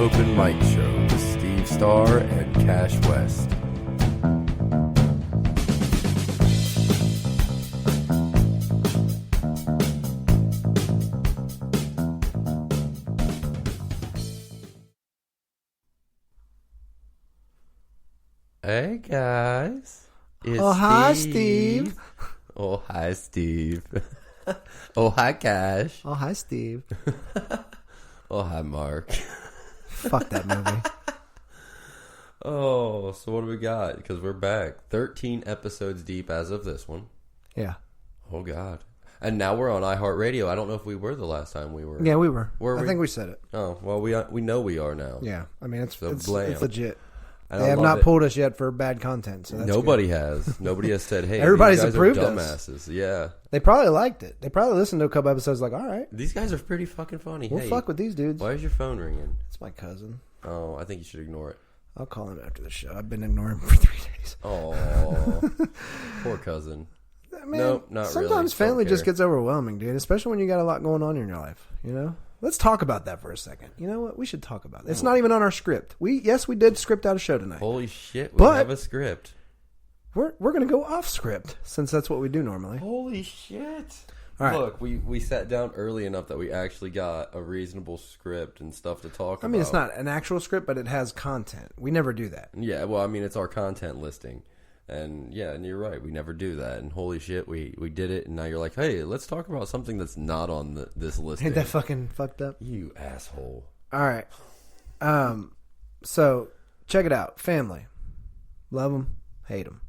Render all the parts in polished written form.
Open Mic Show with Steve Starr and Cash West. Hey guys. It's hi, Steve. Oh, hi, Steve. Oh, hi, Cash. Oh, hi, Steve. Oh, hi, Mark. Fuck that movie. Oh, so what do we got? Because we're back. 13 episodes deep as of this one. Yeah. Oh, God. And now we're on iHeartRadio. I don't know if we were the last time we were. Yeah, we were. Were we? I think we said it. Oh, well, we know we are now. Yeah. I mean, it's blam. legit. And they I have love not it. pulled us yet for bad content. So that's Nobody good. has. Nobody has said, hey, Everybody's these guys approved are us. dumbasses. Yeah. They probably liked it. They probably listened to a couple episodes like, all right. These guys are pretty fucking funny. We'll hey, fuck with these dudes. why is your phone ringing? It's my cousin. Oh, I think you should ignore it. I'll call him after the show. I've been ignoring him for 3 days. Oh, poor cousin. Man, Nope, not really. sometimes Don't family just care. gets overwhelming, dude. Especially when you got a lot going on in your life, you know? Let's talk about that for a second. You know what? We should talk about it. It's not even on our script. We did script out a show tonight. Holy shit, we But- have a script. We're going to go off script since that's what we do normally. Holy shit. All right. Look, we sat down early enough that we actually got a reasonable script and stuff to talk about. I mean, it's not an actual script, but it has content. We never do that. Yeah, well, I mean, it's our content listing. And yeah, and you're right. We never do that. And holy shit, we did it. And now you're like, hey, let's talk about something that's not on this listing. Ain't that fucking fucked up? You asshole. All right. So check it out. Family. Love them, hate them.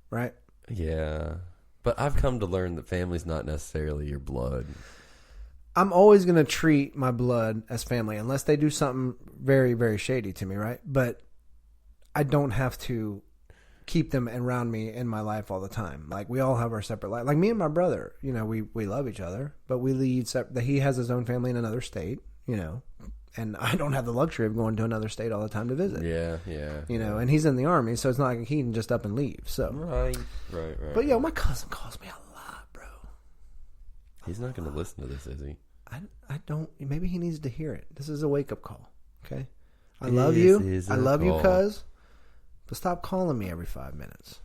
Right? Yeah. But I've come to learn that family's not necessarily your blood. I'm always going to treat my blood as family unless they do something very, very shady to me, right? But I don't have to keep them around me in my life all the time. Like, we all have our separate life. Like, me and my brother, you know, we love each other, but we lead separate. He has his own family in another state, you know, and I don't have the luxury of going to another state all the time to visit. Yeah. You know, and he's in the Army, so it's not like he can just up and leave. So Right. But yo, my cousin calls me a lot, bro. He's not going to listen to this, is he? I don't. Maybe he needs to hear it. This is a wake up call. Okay, I love you. I love you, cuz. But stop calling me every 5 minutes.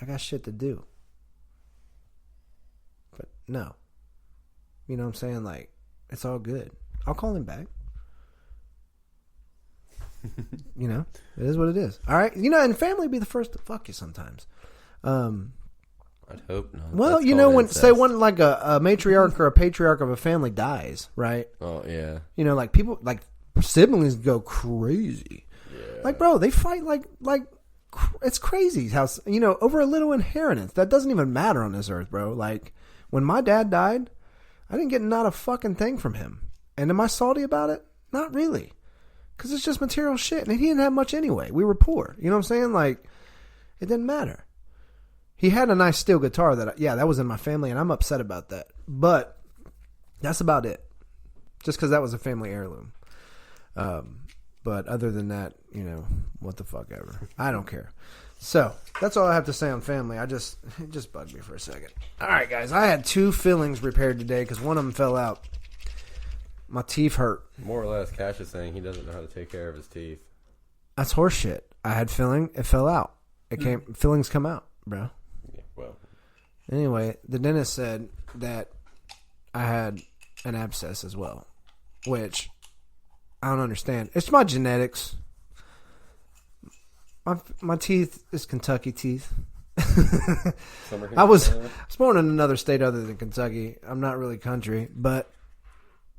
I got shit to do. But no, you know what I'm saying? Like, it's all good. I'll call him back. You know, it is what it is. All right, you know, and family be the first to fuck you sometimes. I'd hope not. Well, That's you know, called when incest. say one like a matriarch or a patriarch of a family dies, right? Oh, yeah. You know, like people, like siblings go crazy. Yeah. Like, bro, they fight like it's crazy how, you know, over a little inheritance that doesn't even matter on this earth, bro. Like, when my dad died, I didn't get not a fucking thing from him. And am I salty about it? Not really, because it's just material shit, and he didn't have much anyway. We were poor. You know what I'm saying? Like, it didn't matter. He had a nice steel guitar that was in my family, and I'm upset about that. But that's about it. Just because that was a family heirloom. But other than that, you know, what the fuck ever. I don't care. So that's all I have to say on family. It just bugged me for a second. All right, guys. I had 2 fillings repaired today because one of them fell out. My teeth hurt. More or less, Cash is saying he doesn't know how to take care of his teeth. That's horse shit. I had filling. It fell out. Fillings come out, bro. Yeah, well. Anyway, the dentist said that I had an abscess as well, which I don't understand. It's my genetics. My teeth is Kentucky teeth. I was born in another state other than Kentucky. I'm not really country, but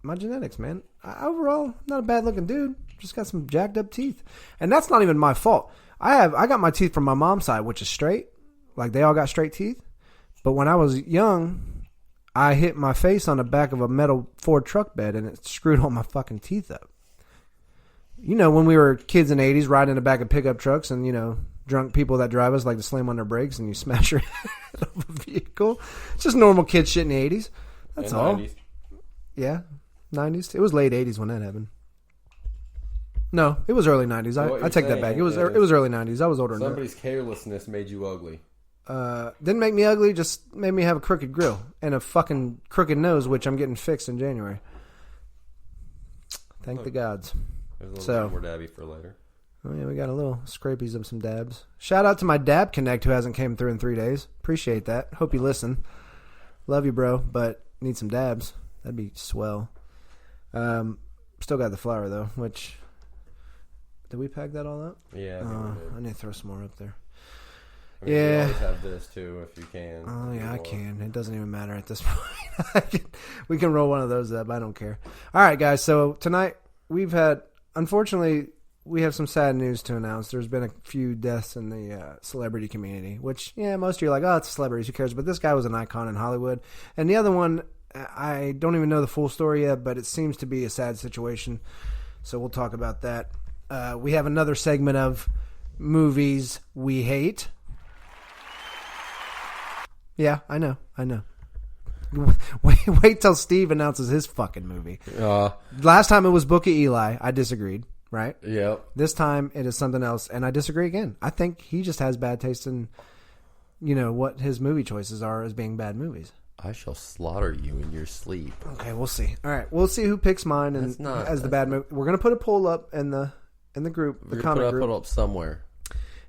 my genetics, man. Overall, not a bad looking dude. Just got some jacked up teeth, and that's not even my fault. I got my teeth from my mom's side, which is straight. Like, they all got straight teeth. But when I was young, I hit my face on the back of a metal Ford truck bed, and it screwed all my fucking teeth up. You know, when we were kids in the 80s, riding in the back of pickup trucks, and, you know, drunk people that drive us like to slam on their brakes, and you smash your head off a vehicle. It's just normal kid shit in the 80s. That's And all. 90s. Yeah, 90s. It was late 80s when that happened. No, it was early 90s. I take that back. It was early 90s. I was older than that. Somebody's carelessness made you ugly. Didn't make me ugly, just made me have a crooked grill and a fucking crooked nose, which I'm getting fixed in January. Thank the gods. There's a little So- bit more dabby for later. Oh yeah, we got a little scrapies of some dabs. Shout out to my Dab Connect who hasn't came through in 3 days. Appreciate that. Hope you listen. Love you, bro, but need some dabs. That'd be swell. Still got the flour though, which did we pack that all up? Yeah, I think we did. I need to throw some more up there. I mean, Yeah. You always have this too if you can. Oh yeah, I Or- can. It doesn't even matter at this point. We can roll one of those up. I don't care. All right, guys. So tonight unfortunately, we have some sad news to announce. There's been a few deaths in the celebrity community, which most of you are like, oh, it's celebrities, who cares? But this guy was an icon in Hollywood, and the other one, I don't even know the full story yet, but it seems to be a sad situation. So we'll talk about that. We have another segment of movies we hate. Yeah, I know. Wait till Steve announces his fucking movie. Last time it was Book of Eli. I disagreed, right? Yep. This time it is something else, and I disagree again. I think he just has bad taste in, what his movie choices are as being bad movies. I shall slaughter you in your sleep. Okay, we'll see. All right, we'll see who picks mine and as the bad movie. We're gonna put a poll up in the group, the comment group, Put it up somewhere.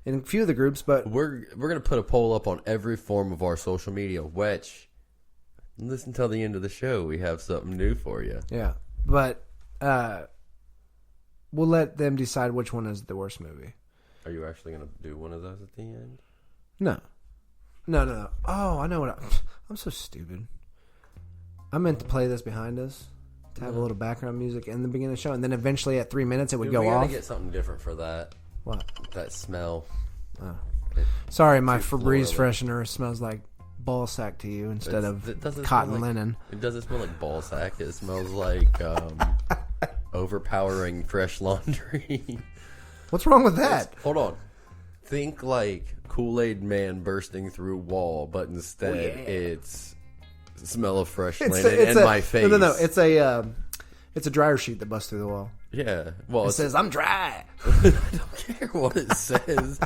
in a few of the groups, but We're gonna put a poll up on every form of our social media. Which, listen till the end of the show. We have something new for you. yeah, but we'll let them decide which one is the worst movie. Are you actually gonna do one of those at the end? No. Oh, I know what I'm so stupid. I meant to play this behind us to have a little background music in the beginning of the show, and then eventually at 3 minutes it would Dude, go we off. gotta get something different for that. What? That smell. Oh. Sorry, my Too Febreze floral. freshener smells like ball sack to you instead It doesn't of cotton smell like- linen. It doesn't smell like ball sack. It smells like overpowering fresh laundry. What's wrong with that? Hold on. Think like Kool-Aid Man bursting through wall, but instead it's the smell of fresh linen in my face. No. It's a dryer sheet that busts through the wall. Yeah. Well, It says, "I'm dry." I don't care what it says,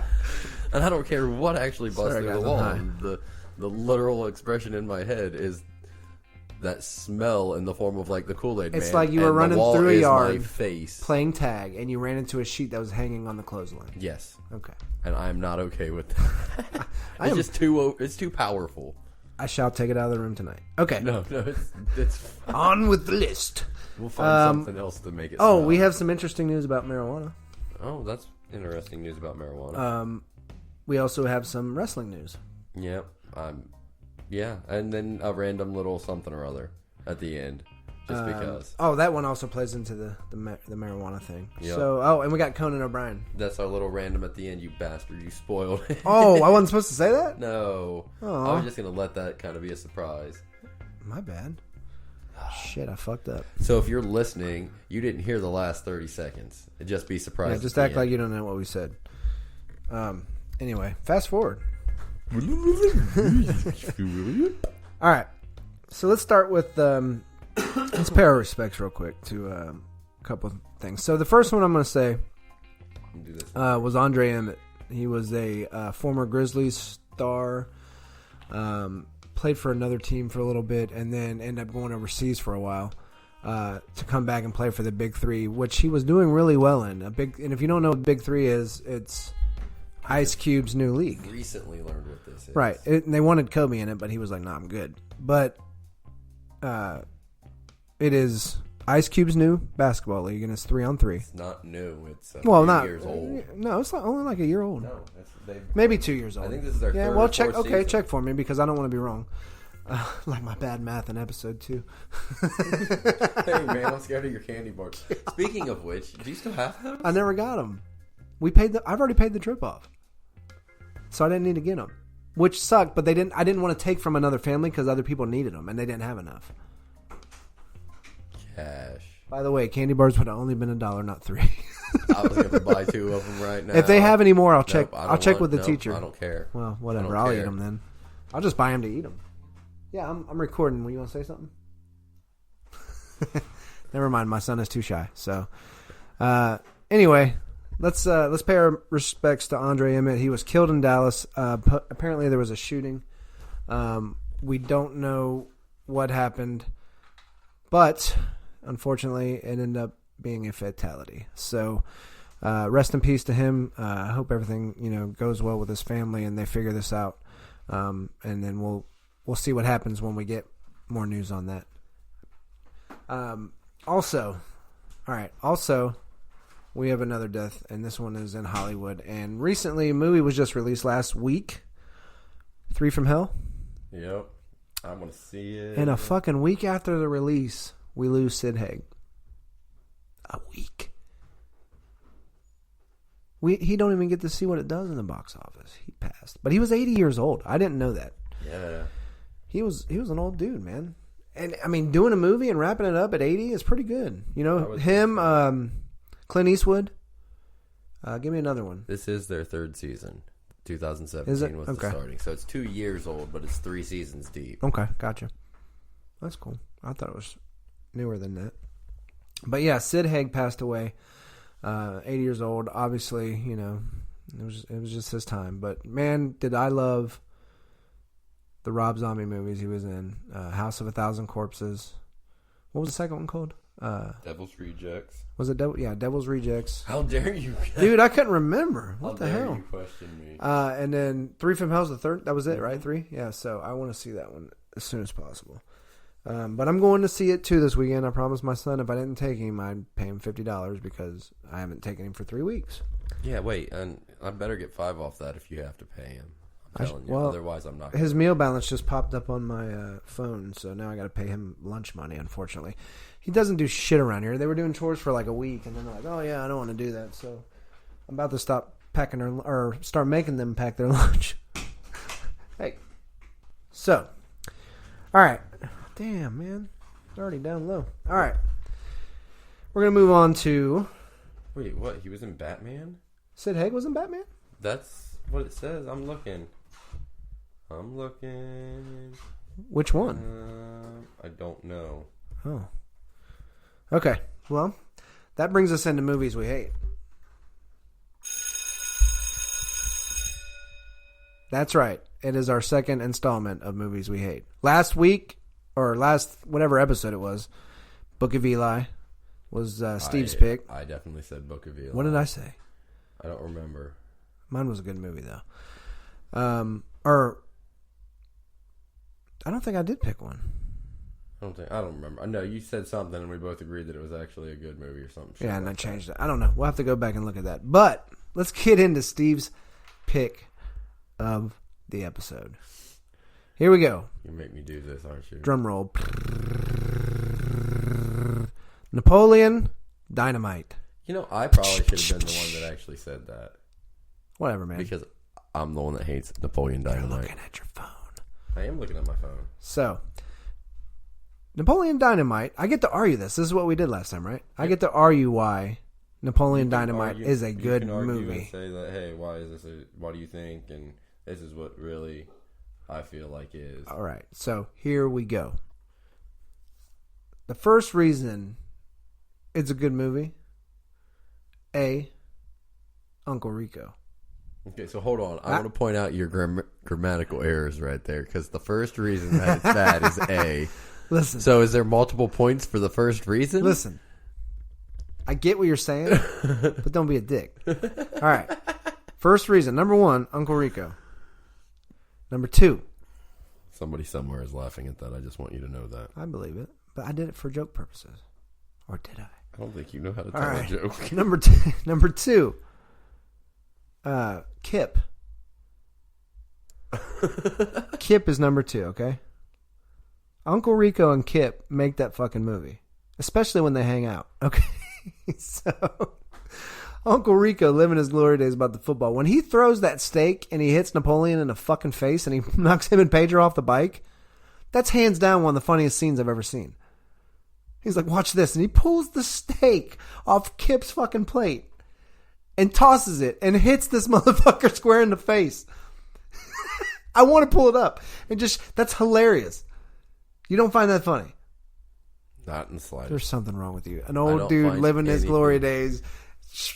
and I don't care what actually busts Sorry, through guys, the wall. I'm The literal expression in my head is that smell in the form of like the Kool-Aid Man. It's like you were and the running wall through a is yard, my face. playing tag, and you ran into a sheet that was hanging on the clothesline. Yes, Okay. and I'm not okay with that. It's just too powerful. I shall take it out of the room tonight. Okay. No, it's On with the list. we'll find something else to make it. Oh, smell. we have some interesting news about marijuana. Oh, that's interesting news about marijuana. We also have some wrestling news. Yep. Yeah, and then a random little something or other at the end, just because. Oh, that one also plays into the marijuana thing. Yep. So, and we got Conan O'Brien. That's our little random at the end, you bastard. You spoiled it. Oh, I wasn't supposed to say that? No. Aw. I was just going to let that kind of be a surprise. My bad. Shit, I fucked up. So if you're listening, you didn't hear the last 30 seconds. Just be surprised. Yeah, just act like you don't know what we said. Anyway, fast forward. All right. So let's start with let's pay our respects real quick to a couple of things. So the first one I'm going to say Do this. was Andre Emmett. He was a former Grizzlies star, played for another team for a little bit, and then ended up going overseas for a while to come back and play for the Big Three, which he was doing really well in. And if you don't know what Big Three is, it's Ice Cube's new league. Recently learned what this is. Right. And they wanted Kobe in it, but he was like, "Nah, I'm good." But it is Ice Cube's new basketball league, and it's 3-on-3. It's not new. It's Not years old. No, it's only like a year old. No, Maybe 2 years old. I think this is their yeah. third Well, or check. fourth Okay, season. check for me because I don't want to be wrong. Like my bad math in episode 2. Hey man, I'm scared of your candy bar. Speaking of which, do you still have those? I never got them. I've already paid the trip off, so I didn't need to get them, which sucked. But I didn't want to take from another family because other people needed them and they didn't have enough. Cash. By the way, candy bars would have only been $1, not $3. I was going to buy 2 of them right now. If they have any more, I'll check. Nope, I I'll don't check want- with the nope, teacher. I don't care. Well, whatever. I don't I'll eat care. them then. I'll just buy them to eat them. Yeah, I'm recording. You want to say something? Never mind. My son is too shy. So, anyway, let's pay our respects to Andre Emmett. He was killed in Dallas. Apparently, there was a shooting. We don't know what happened, but unfortunately, it ended up being a fatality. So rest in peace to him. I hope everything goes well with his family and they figure this out. And then we'll see what happens when we get more news on that. Also, we have another death, and this one is in Hollywood. And recently, a movie was just released last week, 3 from Hell. Yep. I'm going to see it. And a fucking week after the release, we lose Sid Haig. A week. He don't even get to see what it does in the box office. He passed. But he was 80 years old. I didn't know that. Yeah. He was an old dude, man. And, I mean, doing a movie and wrapping it up at 80 is pretty good. Him, Clint Eastwood. Give me another one. This is their 3rd season. 2017 was the starting. So it's 2 years old, but it's 3 seasons deep. Okay, gotcha. That's cool. I thought it was newer than that. But yeah, Sid Haig passed away, 80 years old. Obviously, it was just his time. But man, did I love the Rob Zombie movies he was in. House of a Thousand Corpses. What was the second one called? Devil's Rejects. Was it Devil's Rejects? How dare you, dude? I couldn't remember. What the hell? How dare you question me? And then 3 from Hell's the 3rd. That was it, right? 3. Yeah. So I want to see that one as soon as possible. But I'm going to see it too this weekend. I promised my son if I didn't take him, I'd pay him $50 because I haven't taken him for 3 weeks. Yeah. Wait, and I better get 5 off that if you have to pay him. I'm telling you. Otherwise, I'm not. His meal balance just popped up on my phone, so now I got to pay him lunch money. Unfortunately, he doesn't do shit around here. They were doing chores for like a week, and then they're like, "Oh yeah, I don't want to do that." So I'm about to stop packing or start making them pack their lunch. Hey, so all right, damn man, it's already down low. All right, we're gonna move on to. Wait, what? He was in Batman? Sid Haig was in Batman? That's what it says. I'm looking. Which one? I don't know. Oh. Okay. Well, that brings us into movies we hate. That's right. It is our second installment of movies we hate. Last week, or last whatever episode it was, Book of Eli was Steve's pick. I definitely said Book of Eli. What did I say? I don't remember. Mine was a good movie though. Or I don't think I did pick one. I don't remember. I know you said something, and we both agreed that it was actually a good movie or something. Yeah, and I changed it. I don't know. We'll have to go back and look at that. But let's get into Steve's pick of the episode. Here we go. You make me do this, aren't you? Drum roll. Napoleon Dynamite. I probably should have been the one that actually said that. Whatever, man. Because I'm the one that hates Napoleon Dynamite. You're looking at your phone. I am looking at my phone. So, Napoleon Dynamite, I get to argue this. This is what we did last time, right? I get to argue why Napoleon Dynamite is a good movie. And say that, hey, why is this? What do you think? And this is what really I feel like is. All right. So, here we go. The first reason it's a good movie, Uncle Rico. Okay, so hold on. I want to point out your grammatical errors right there, because the first reason that it's bad is A. Listen. So is there multiple points for the first reason? Listen. I get what you're saying, but don't be a dick. All right. First reason. Number 1, Uncle Rico. Number 2. Somebody somewhere is laughing at that. I just want you to know that. I believe it, but I did it for joke purposes. Or did I? I don't think you know how to tell a joke. Number 2. Kip. Kip is number 2, okay? Uncle Rico and Kip make that fucking movie. Especially when they hang out, okay? So, Uncle Rico living his glory days about the football. When he throws that steak and he hits Napoleon in the fucking face and he knocks him and Pedro off the bike, that's hands down one of the funniest scenes I've ever seen. He's like, watch this. And he pulls the steak off Kip's fucking plate and tosses it and hits this motherfucker square in the face. I want to pull it up. And that's hilarious. You don't find that funny? Not in the slightest. There's something wrong with you. An old dude living his glory days,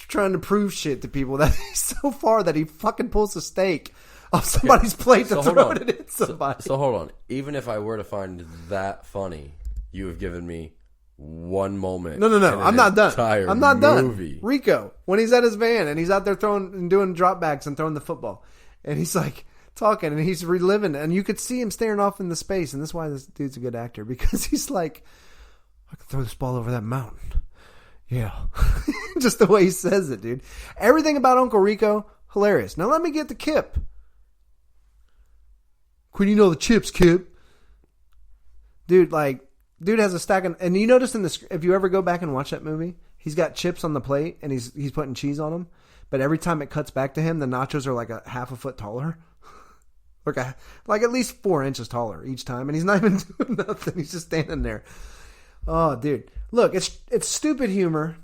trying to prove shit to people that he's so far that he fucking pulls a steak off somebody's plate to throw it at somebody. So hold on. Even if I were to find that funny, you have given me one moment. No. I'm not done. I'm not movie. done. Rico, when he's at his van and he's out there throwing and doing dropbacks and throwing the football, and he's like talking and he's reliving, and you could see him staring off into space, and that's why this dude's a good actor, because he's like, I can throw this ball over that mountain. Yeah. Just the way he says it, dude. Everything about Uncle Rico, hilarious. Now let me get the Kip. Quinn, you know the chips, Kip. Dude, dude has a stack of, and you notice if you ever go back and watch that movie, he's got chips on the plate and he's putting cheese on them. But every time it cuts back to him, the nachos are like a half a foot taller. like at least 4 inches taller each time. And he's not even doing nothing. He's just standing there. Oh, dude. Look, it's stupid humor.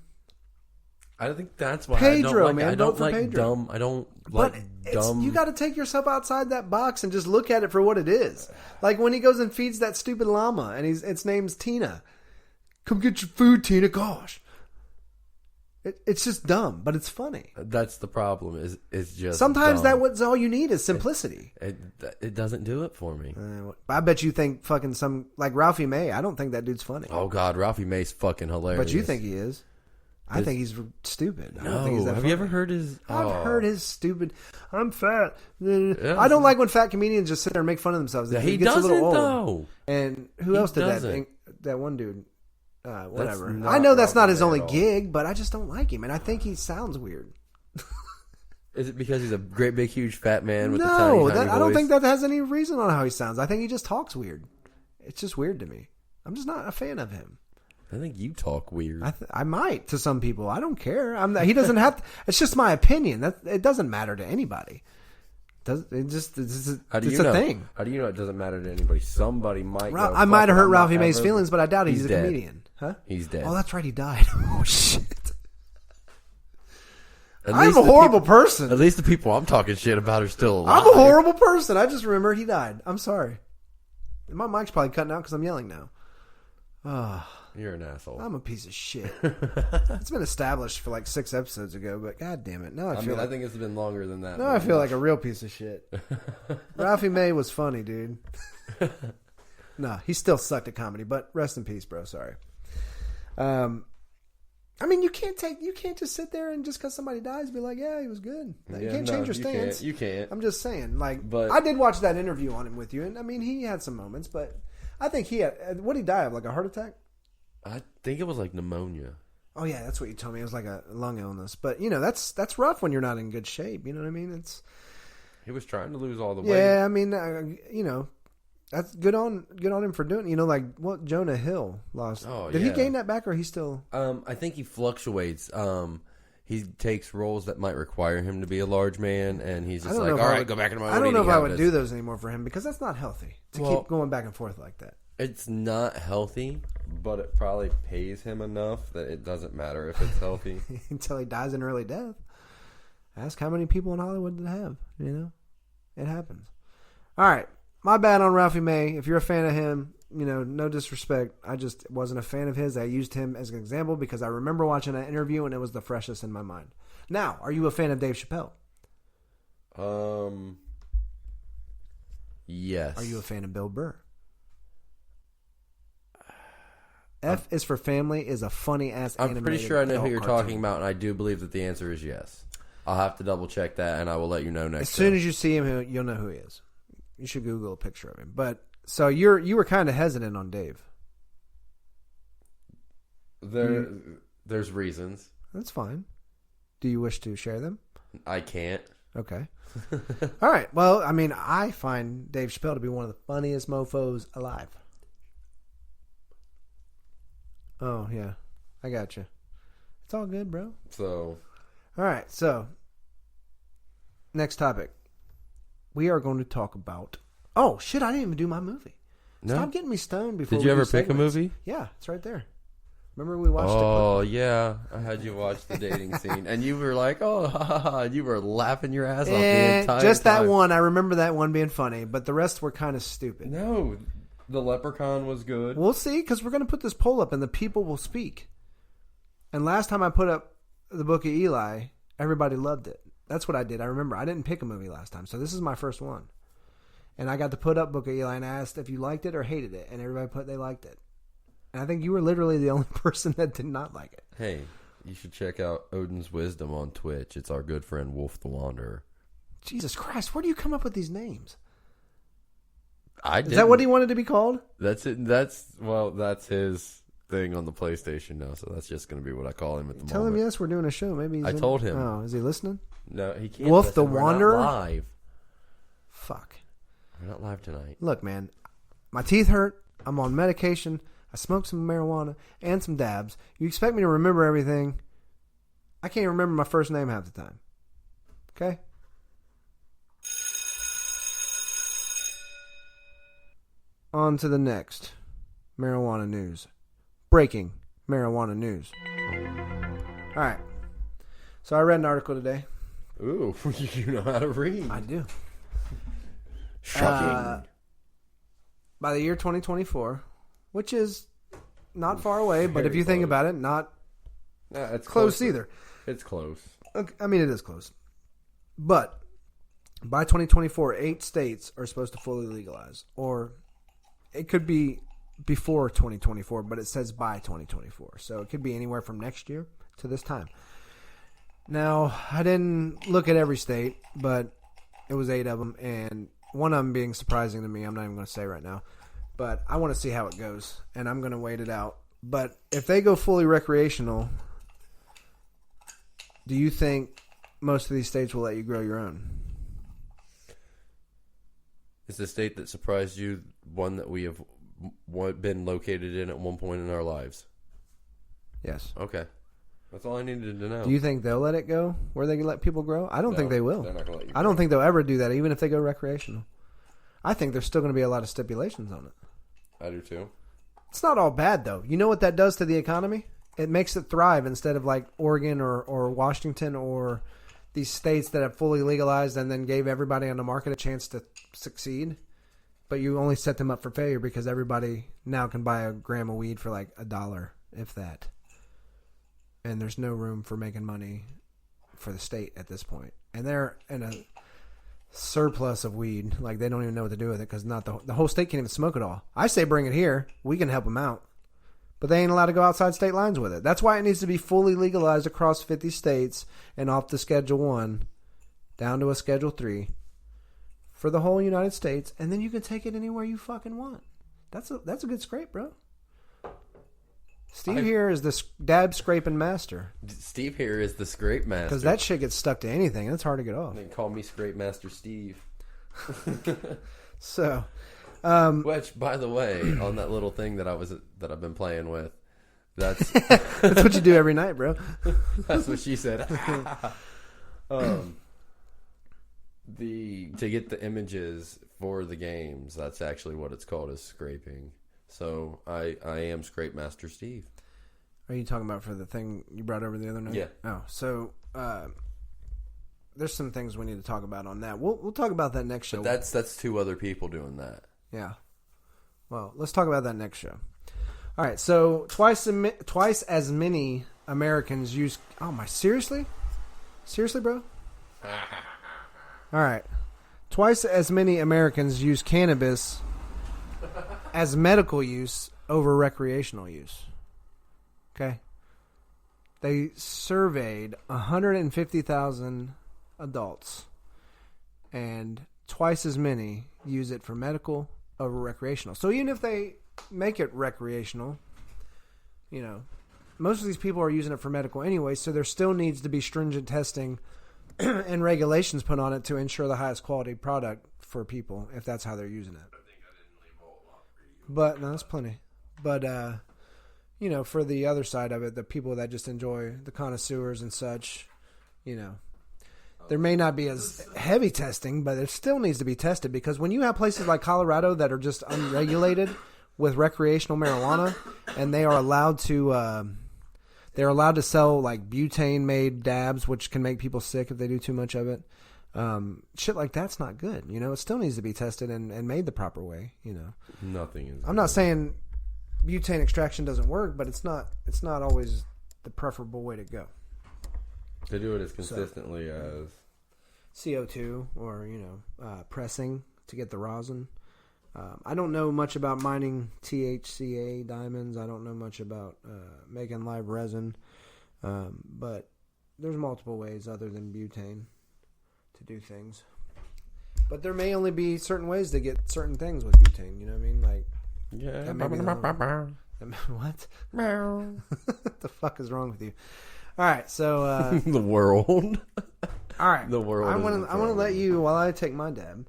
I think that's why Pedro, I don't like dumb. I don't like dumb. You got to take yourself outside that box and just look at it for what it is. Like when he goes and feeds that stupid llama, and its name's Tina. Come get your food, Tina. Gosh, it's just dumb, but it's funny. That's the problem. It's just sometimes dumb. That's all you need is simplicity. It doesn't do it for me. I bet you think fucking like Ralphie May. I don't think that dude's funny. Oh God, Ralphie May's fucking hilarious. But you think he is? I think he's stupid. I don't think he's that have funny. you ever heard his... I've heard his stupid... I'm fat. Yeah. I don't like when fat comedians just sit there and make fun of themselves. Yeah, he gets doesn't, a little old. though. And who else did doesn't. that one dude... whatever. That's I know that's Ralphie not his May only at all. gig, but I just don't like him. And I think he sounds weird. Is it because he's a great, big, huge, fat man with the tiny voice? I don't think that has any reason on how he sounds. I think he just talks weird. It's just weird to me. I'm just not a fan of him. I think you talk weird. I might to some people. I don't care. He doesn't have to, it's just my opinion. It doesn't matter to anybody. It's a thing. How do you know it doesn't matter to anybody? Somebody might. I might have hurt Ralphie May's feelings, but I doubt he's a dead. comedian. Huh? He's dead. Oh, that's right. He died. Oh shit. At I'm least a the horrible people- person. At least the people I'm talking shit about are still alive. I'm a horrible person. I just remember he died. I'm sorry. My mic's probably cutting out because I'm yelling now. You're an asshole. I'm a piece of shit. It's been established for like 6 episodes ago, but god damn it. Now I feel I think it's been longer than that. now I feel like a real piece of shit. Ralphie May was funny, dude. No, he still sucked at comedy, but rest in peace, bro. Sorry. I mean, you can't just sit there and just because somebody dies be like, yeah, he was good. You can't change your stance. You can't. I'm just saying, But I did watch that interview on him with you, and I mean, he had some moments, but I think he had, what did he die of, like a heart attack? I think it was like pneumonia. Oh yeah, that's what you told me. It was like a lung illness, but you know that's rough when you're not in good shape. You know what I mean? He was trying to lose all the weight. Yeah, I mean, you know, that's good on him for doing. You know, like what Jonah Hill lost. Oh, did he yeah. gain that back, or he still? I think he fluctuates. He takes roles that might require him to be a large man, and he's just like, all right, go back into my. I don't know if I would do those anymore for him because that's not healthy to keep going back and forth like that. It's not healthy, but it probably pays him enough that it doesn't matter if it's healthy. Until he dies an early death. Ask how many people in Hollywood did have. You know, it happens. All right, my bad on Ralphie May. If you're a fan of him, you know, no disrespect. I just wasn't a fan of his. I used him as an example because I remember watching that interview and it was the freshest in my mind. Now, are you a fan of Dave Chappelle? Yes. Are you a fan of Bill Burr? F is for Family is a funny ass. I'm pretty sure I know who you're talking about, and I do believe that the answer is yes. I'll have to double check that, and I will let you know next. As soon as you see him, you'll know who he is. You should Google a picture of him. But so you were kind of hesitant on Dave. There's reasons. That's fine. Do you wish to share them? I can't. Okay. All right. Well, I mean, I find Dave Chappelle to be one of the funniest mofos alive. Oh, yeah. I got you. It's all good, bro. So. All right. So, next topic. We are going to talk about... Oh, shit. I didn't even do my movie. No? Stop getting me stoned before Did you ever do pick a segments. movie? Yeah. It's right there. Remember we watched it? Oh, yeah. I had you watch the dating scene. And you were like, oh, ha, ha, ha. You were laughing your ass off the entire just time. that one. I remember that one being funny. But the rest were kind of stupid. No. The Leprechaun was good. We'll see, because we're going to put this poll up and the people will speak. And last time I put up the Book of Eli, everybody loved it. That's what I did. I remember. I didn't pick a movie last time, so this is my first one. And I got to put up Book of Eli and asked if you liked it or hated it, and everybody put they liked it. And I think you were literally the only person that did not like it. Hey, you should check out Odin's Wisdom on Twitch. It's our good friend Wolf the Wanderer. Jesus Christ, where do you come up with these names? Is that what he wanted to be called? That's it. That's his thing on the PlayStation now, so that's just going to be what I call him at the moment. Tell him yes, we're doing a show. Maybe I told him. Oh, is he listening? No, he can't. Wolf the We're Wanderer? not live. Fuck. We're not live tonight. Look, man, my teeth hurt. I'm on medication. I smoked some marijuana and some dabs. You expect me to remember everything? I can't even remember my first name half the time. Okay? On to the next marijuana news. Breaking marijuana news. All right. So I read an article today. Ooh, you know how to read. I do. Shocking. By the year 2024, which is not far away, but if you think about it, not it's close either. It's close. I mean, it is close. But by 2024, 8 states are supposed to fully legalize. Or it could be before 2024, but it says by 2024. So it could be anywhere from next year to this time. Now, I didn't look at every state, but it was 8 of them. And one of them being surprising to me, I'm not even going to say right now. But I want to see how it goes, and I'm going to wait it out. But if they go fully recreational, do you think most of these states will let you grow your own? Is the state that surprised you one that we have been located in at one point in our lives? Yes. Okay. That's all I needed to know. Do you think they'll let it go where they can let people grow? I don't think they will. They're not going to let you I don't think they'll ever do that, even if they go recreational. I think there's still going to be a lot of stipulations on it. I do too. It's not all bad, though. You know what that does to the economy? It makes it thrive instead of like Oregon or Washington or these states that have fully legalized and then gave everybody on the market a chance to succeed. But you only set them up for failure because everybody now can buy a gram of weed for like $1, if that. And there's no room for making money for the state at this point. And they're in a surplus of weed. Like, they don't even know what to do with it because not the whole state can't even smoke it all. I say bring it here. We can help them out. But they ain't allowed to go outside state lines with it. That's why it needs to be fully legalized across 50 states and off the Schedule 1 down to a Schedule 3 for the whole United States. And then you can take it anywhere you fucking want. That's a good scrape, bro. Steve here is the dab scraping master. Steve here is the scrape master. Because that shit gets stuck to anything. And it's hard to get off. They call me Scrape Master Steve. So, which, by the way, on that little thing that I've been playing with, that's that's what you do every night, bro. That's what she said. To get the images for the games, that's actually what it's called, is scraping. So I am Scrape Master Steve. Are you talking about for the thing you brought over the other night? Yeah. Oh, so there's some things we need to talk about on that. We'll talk about that next show. But that's 2 other people doing that. Yeah. Well, let's talk about that next show. All right. So twice as many Americans use. Oh my! Seriously, bro. All right. Twice as many Americans use cannabis as medical use over recreational use. Okay. They surveyed 150,000 adults, and twice as many use it for medical over recreational. So even if they make it recreational, you know, most of these people are using it for medical anyway, so there still needs to be stringent testing and regulations put on it to ensure the highest quality product for people, if that's how they're using it. But no, that's plenty. But you know, for the other side of it, the people that just enjoy the connoisseurs and such, you know, there may not be as heavy testing, but it still needs to be tested, because when you have places like Colorado that are just unregulated with recreational marijuana, and they are allowed to sell like butane made dabs, which can make people sick if they do too much of it. Shit like that's not good. You know, it still needs to be tested and made the proper way. You know, nothing is. I'm not saying butane extraction doesn't work, but it's not always the preferable way to go. To do it as consistently as CO2 or, you know, pressing to get the rosin. I don't know much about mining THCA diamonds. I don't know much about making live resin. But there's multiple ways other than butane to do things. But there may only be certain ways to get certain things with butane. You know what I mean? Like, Yeah. what? What the fuck is wrong with you? All right, so The world. all right, The world. I want to let you while I take my dab.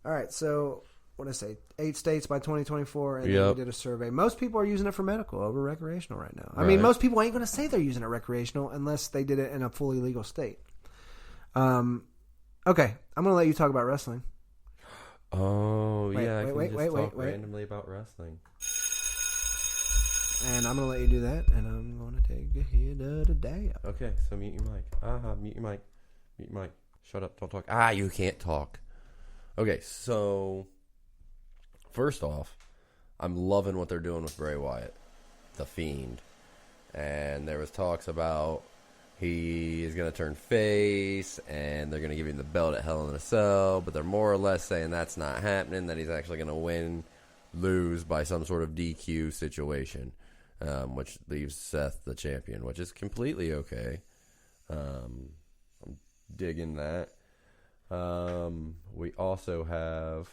All right, so what did I say? 8 states by 2024, and then we did a survey. Most people are using it for medical over recreational right now. I mean, most people ain't going to say they're using it recreational unless they did it in a fully legal state. Okay, I'm going to let you talk about wrestling. Oh, yeah. I can wait, talk randomly about wrestling. And I'm going to let you do that, and I'm going to take a hit of the dab. Okay, so mute your mic. Mute your mic. Mute your mic. Shut up. Don't talk. You can't talk. Okay, so first off, I'm loving what they're doing with Bray Wyatt, the Fiend. And there was talks about he is going to turn face, and they're going to give him the belt at Hell in a Cell, but they're more or less saying that's not happening, that he's actually going to lose by some sort of DQ situation, which leaves Seth the champion, which is completely okay. I'm digging that. We also have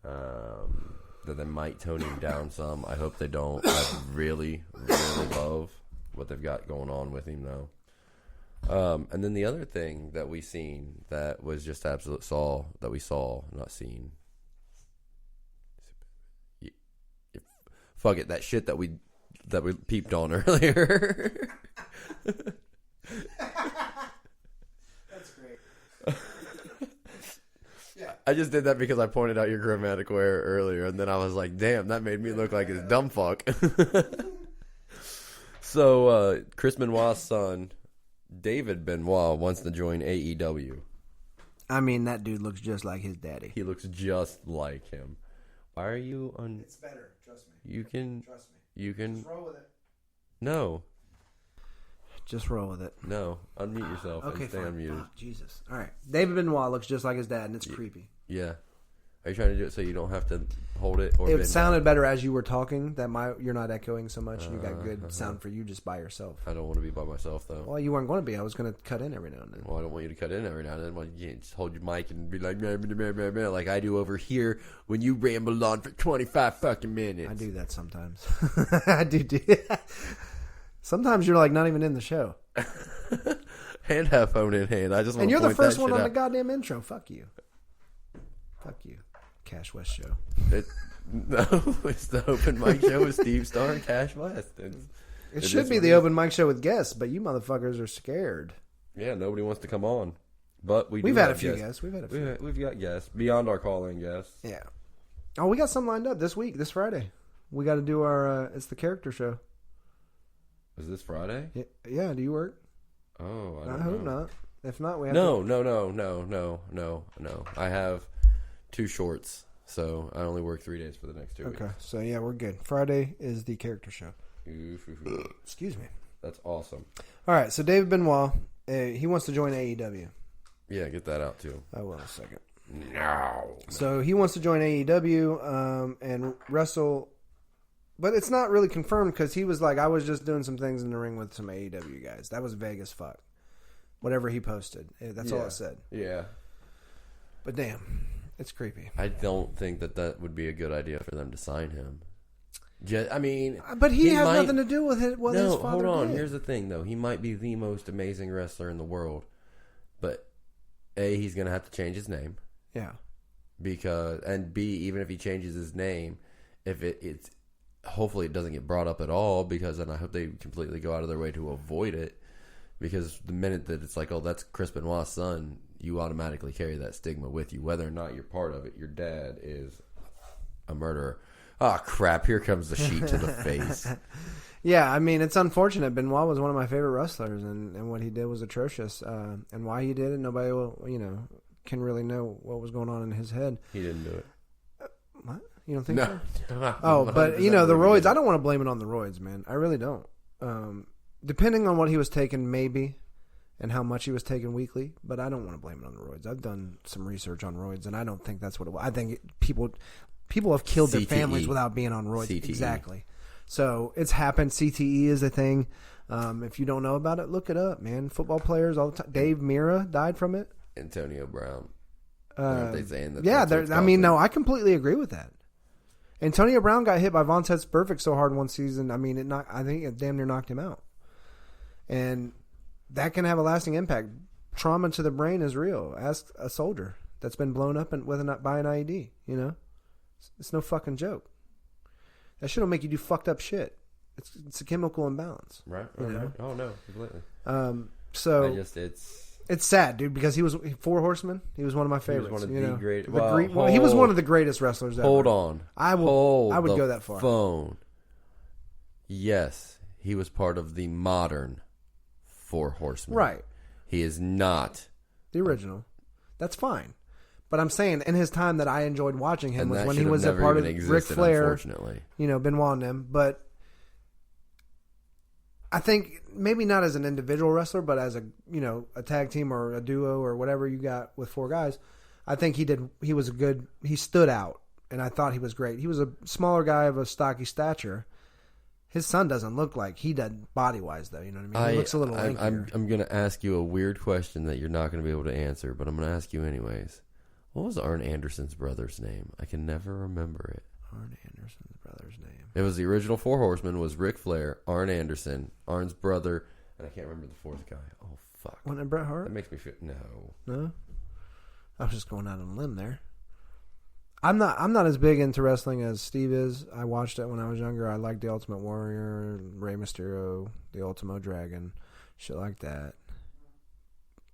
that they might tone him down some. I hope they don't. I really, really love what they've got going on with him, though. And then the other thing that we seen that was just absolute not seen. Fuck it, that shit that we peeped on earlier. That's great. Yeah. I just did that because I pointed out your grammatical error earlier, and then I was like, damn, that made me look like a dumb fuck. So, Chris Benoit's son, David Benoit, wants to join AEW. I mean, that dude looks just like his daddy. He looks just like him. Why are you on... It's better, trust me. You can... Trust me. You can... Just roll with it. No. Just roll with it. No. Unmute yourself. Okay, and stay fine. unmuted. Oh, Jesus. All right. David Benoit looks just like his dad, and it's creepy. Yeah. Are you trying to do it so you don't have to hold it? Or it sounded better as you were talking. You're not echoing so much, and you got good sound for you just by yourself. I don't want to be by myself, though. Well, you weren't going to be. I was going to cut in every now and then. Well, I don't want you to cut in every now and then. Well, you can't just hold your mic and be like, meh, meh, meh, meh, meh, like I do over here when you ramble on for 25 fucking minutes. I do that sometimes. I do. Sometimes you're like not even in the show. And have phone in hand. I just want and to you're point the first that one shit on out. the goddamn intro. Fuck you. Fuck you. Cash West show. No, it's the open mic show with Steve Starr and Cash West. It should be the open mic show with guests, but you motherfuckers are scared. Yeah, nobody wants to come on. But we've had a few guests. We've got guests beyond our call-in guests. Yeah. Oh, we got some lined up this week, this Friday. We got to do our. It's the character show. Is this Friday? Yeah. Do you work? Oh, I hope not. If not, we have No. I have 2 shorts, so I only work 3 days for the next 2 weeks. Okay, so yeah, we're good. Friday is the character show. Excuse me. That's awesome. All right, so David Benoit, he wants to join AEW. Yeah, get that out too. I will in a second. No. So he wants to join AEW and wrestle, but it's not really confirmed because he was like, I was just doing some things in the ring with some AEW guys. That was vague as fuck. Whatever he posted, that's all it said. Yeah. But damn, it's creepy. I don't think that would be a good idea for them to sign him. I mean, but he has nothing to do with it. What his father hold on. did. Here's the thing, though. He might be the most amazing wrestler in the world, but A, he's going to have to change his name. Yeah. And B, even if he changes his name, if it's hopefully it doesn't get brought up at all, because then I hope they completely go out of their way to avoid it. Because the minute that it's like, oh, that's Chris Benoit's son, you automatically carry that stigma with you, whether or not you're part of it. Your dad is a murderer. Oh, crap. Here comes the sheet to the face. Yeah, I mean, it's unfortunate. Benoit was one of my favorite wrestlers, and what he did was atrocious. And why he did it, nobody will, can really know what was going on in his head. He didn't do it. What? You don't think No. so? Oh, but, the roids, I don't want to blame it on the roids, man. I really don't. Depending on what he was taking, maybe, and how much he was taking weekly, but I don't want to blame it on the roids. I've done some research on roids, and I don't think that's what it was. I think people People have killed their CTE. families without being on roids. CTE. Exactly. So it's happened. CTE is a thing. If you don't know about it, look it up, man. Football players all the time. Dave Mira died from it. Antonio Brown. Aren't they saying that? Yeah, that's what's I mean, causing no, I completely agree with that. Antonio Brown got hit by Vontaze Burfict so hard one season. I mean, I think it damn near knocked him out. And that can have a lasting impact. Trauma to the brain is real. Ask a soldier that's been blown up by an IED. You know, it's no fucking joke. That shit will make you do fucked up shit. It's a chemical imbalance. Right. You know? Oh no, completely. So it's sad, dude, because he was Four Horsemen. He was one of my favorites. He was one of you the know? great. He was one of the greatest wrestlers ever. Hold on. I would go that far. Phone. Yes, he was part of the modern Four Horsemen. Right. He is not the original. That's fine. But I'm saying in his time that I enjoyed watching him was when he was a never part of even Ric existed, Flair. Unfortunately. You know, Benoit and them. But I think maybe not as an individual wrestler, but as a tag team or a duo or whatever you got with four guys, I think he stood out, and I thought he was great. He was a smaller guy of a stocky stature. His son doesn't look like he did body-wise, though. You know what I mean? He looks a little lankier. I'm going to ask you a weird question that you're not going to be able to answer, but I'm going to ask you anyways. What was Arn Anderson's brother's name? I can never remember it. Arn Anderson's brother's name. It was the original Four Horsemen was Ric Flair, Arn Anderson, Arn's brother, and I can't remember the fourth guy. Oh, fuck. Wasn't it Bret Hart? That makes me feel... No? I was just going out on a limb there. I'm not as big into wrestling as Steve is. I watched it when I was younger. I liked The Ultimate Warrior, Rey Mysterio, The Ultimo Dragon, shit like that.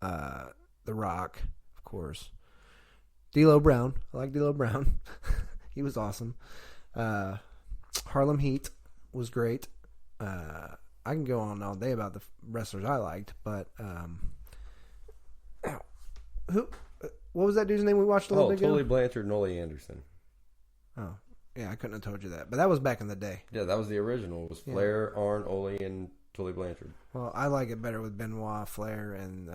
The Rock, of course. D'Lo Brown. I like D'Lo Brown. He was awesome. Harlem Heat was great. I can go on all day about the wrestlers I liked, but what was that dude's name we watched a little bit ago? Tully Blanchard and Ole Anderson. Oh, yeah, I couldn't have told you that. But that was back in the day. Yeah, that was the original. It was Flair, Arn, Ole, and Tully Blanchard. Well, I like it better with Benoit, Flair, and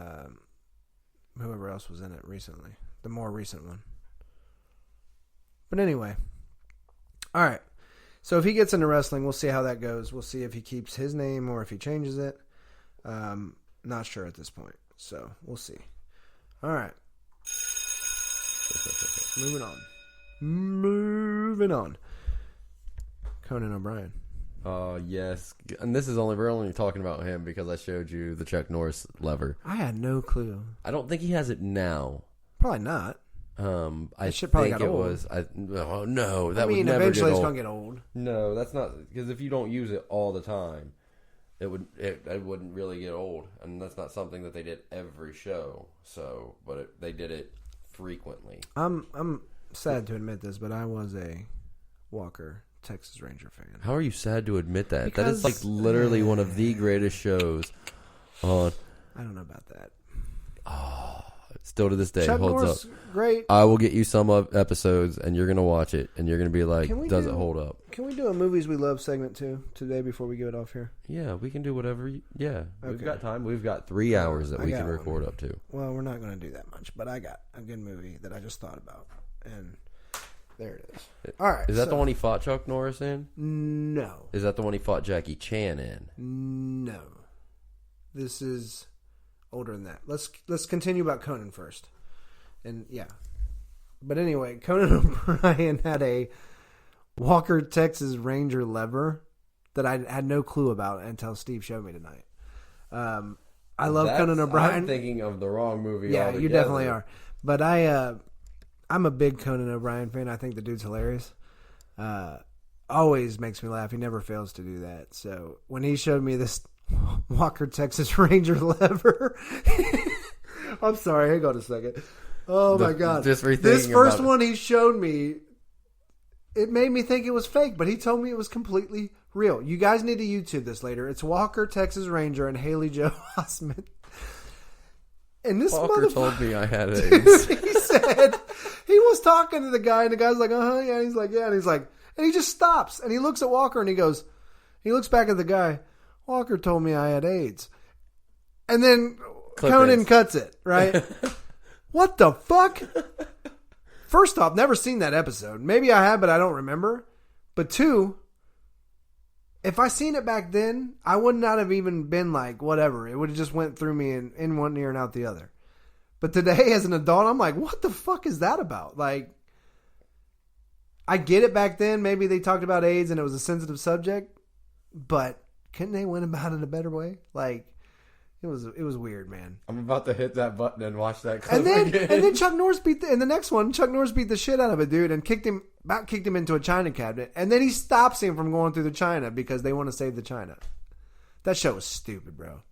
whoever else was in it recently. The more recent one. But anyway. All right. So if he gets into wrestling, we'll see how that goes. We'll see if he keeps his name or if he changes it. Not sure at this point. So we'll see. All right. Moving on. Conan O'Brien. Yes. And we're only talking about him because I showed you the Chuck Norris lever. I had no clue. I don't think he has it now. Probably not. I shit probably think got it old. was. No, that would never eventually get it's old. gonna get old. No, that's not because if you don't use it all the time, it wouldn't really get old, and that's not something that they did every show. So, but they did it frequently. I'm sad to admit this, but I was a Walker Texas Ranger fan. How are you sad to admit that? Because, that is like literally one of the greatest shows on. I don't know about that. Oh, still to this day Chuck holds Norris, up. Great. I will get you some episodes, and you're gonna watch it, and you're gonna be like, "Does it hold up?" Can we do a movies we love segment too today before we get it off here? Yeah, we can do whatever. We've Okay. got time. We've got 3 hours that we can record up to. Well, we're not going to do that much, but I got a good movie that I just thought about, and there it is. All right. Is that the one he fought Chuck Norris in? No. Is that the one he fought Jackie Chan in? No. This is older than that. Let's continue about Conan first. And yeah. But anyway, Conan O'Brien had a Walker Texas Ranger lever that I had no clue about until Steve showed me tonight. I love Conan O'Brien. I'm thinking of the wrong movie. Yeah, altogether. you definitely are. But I'm a big Conan O'Brien fan. I think the dude's hilarious. Always makes me laugh. He never fails to do that. So when he showed me this Walker Texas Ranger lever, I'm sorry. Hang on a second. Oh my God! This first one he showed me, it made me think it was fake, but he told me it was completely real. You guys need to YouTube this later. It's Walker Texas Ranger and Haley Joe Osment. And this Walker told me I had AIDS. He said he was talking to the guy, and the guy's like, yeah. And he's like, yeah. And he's like, and he just stops, and he looks at Walker, and he looks back at the guy. Walker told me I had AIDS, and then Conan cuts it right. What the fuck? First off, never seen that episode. Maybe I have, but I don't remember. But two, if I seen it back then, I would not have even been like, whatever. It would have just went through me in one ear and out the other. But today, as an adult, I'm like, what the fuck is that about? Like, I get it back then. Maybe they talked about AIDS and it was a sensitive subject. But couldn't they went about it a better way? Like, it was weird, man. I'm about to hit that button and watch that clip And then again. and then Chuck Norris in the next one, Chuck Norris beat the shit out of a dude and kicked him into a china cabinet. And then he stops him from going through the china because they want to save the china. That show was stupid, bro.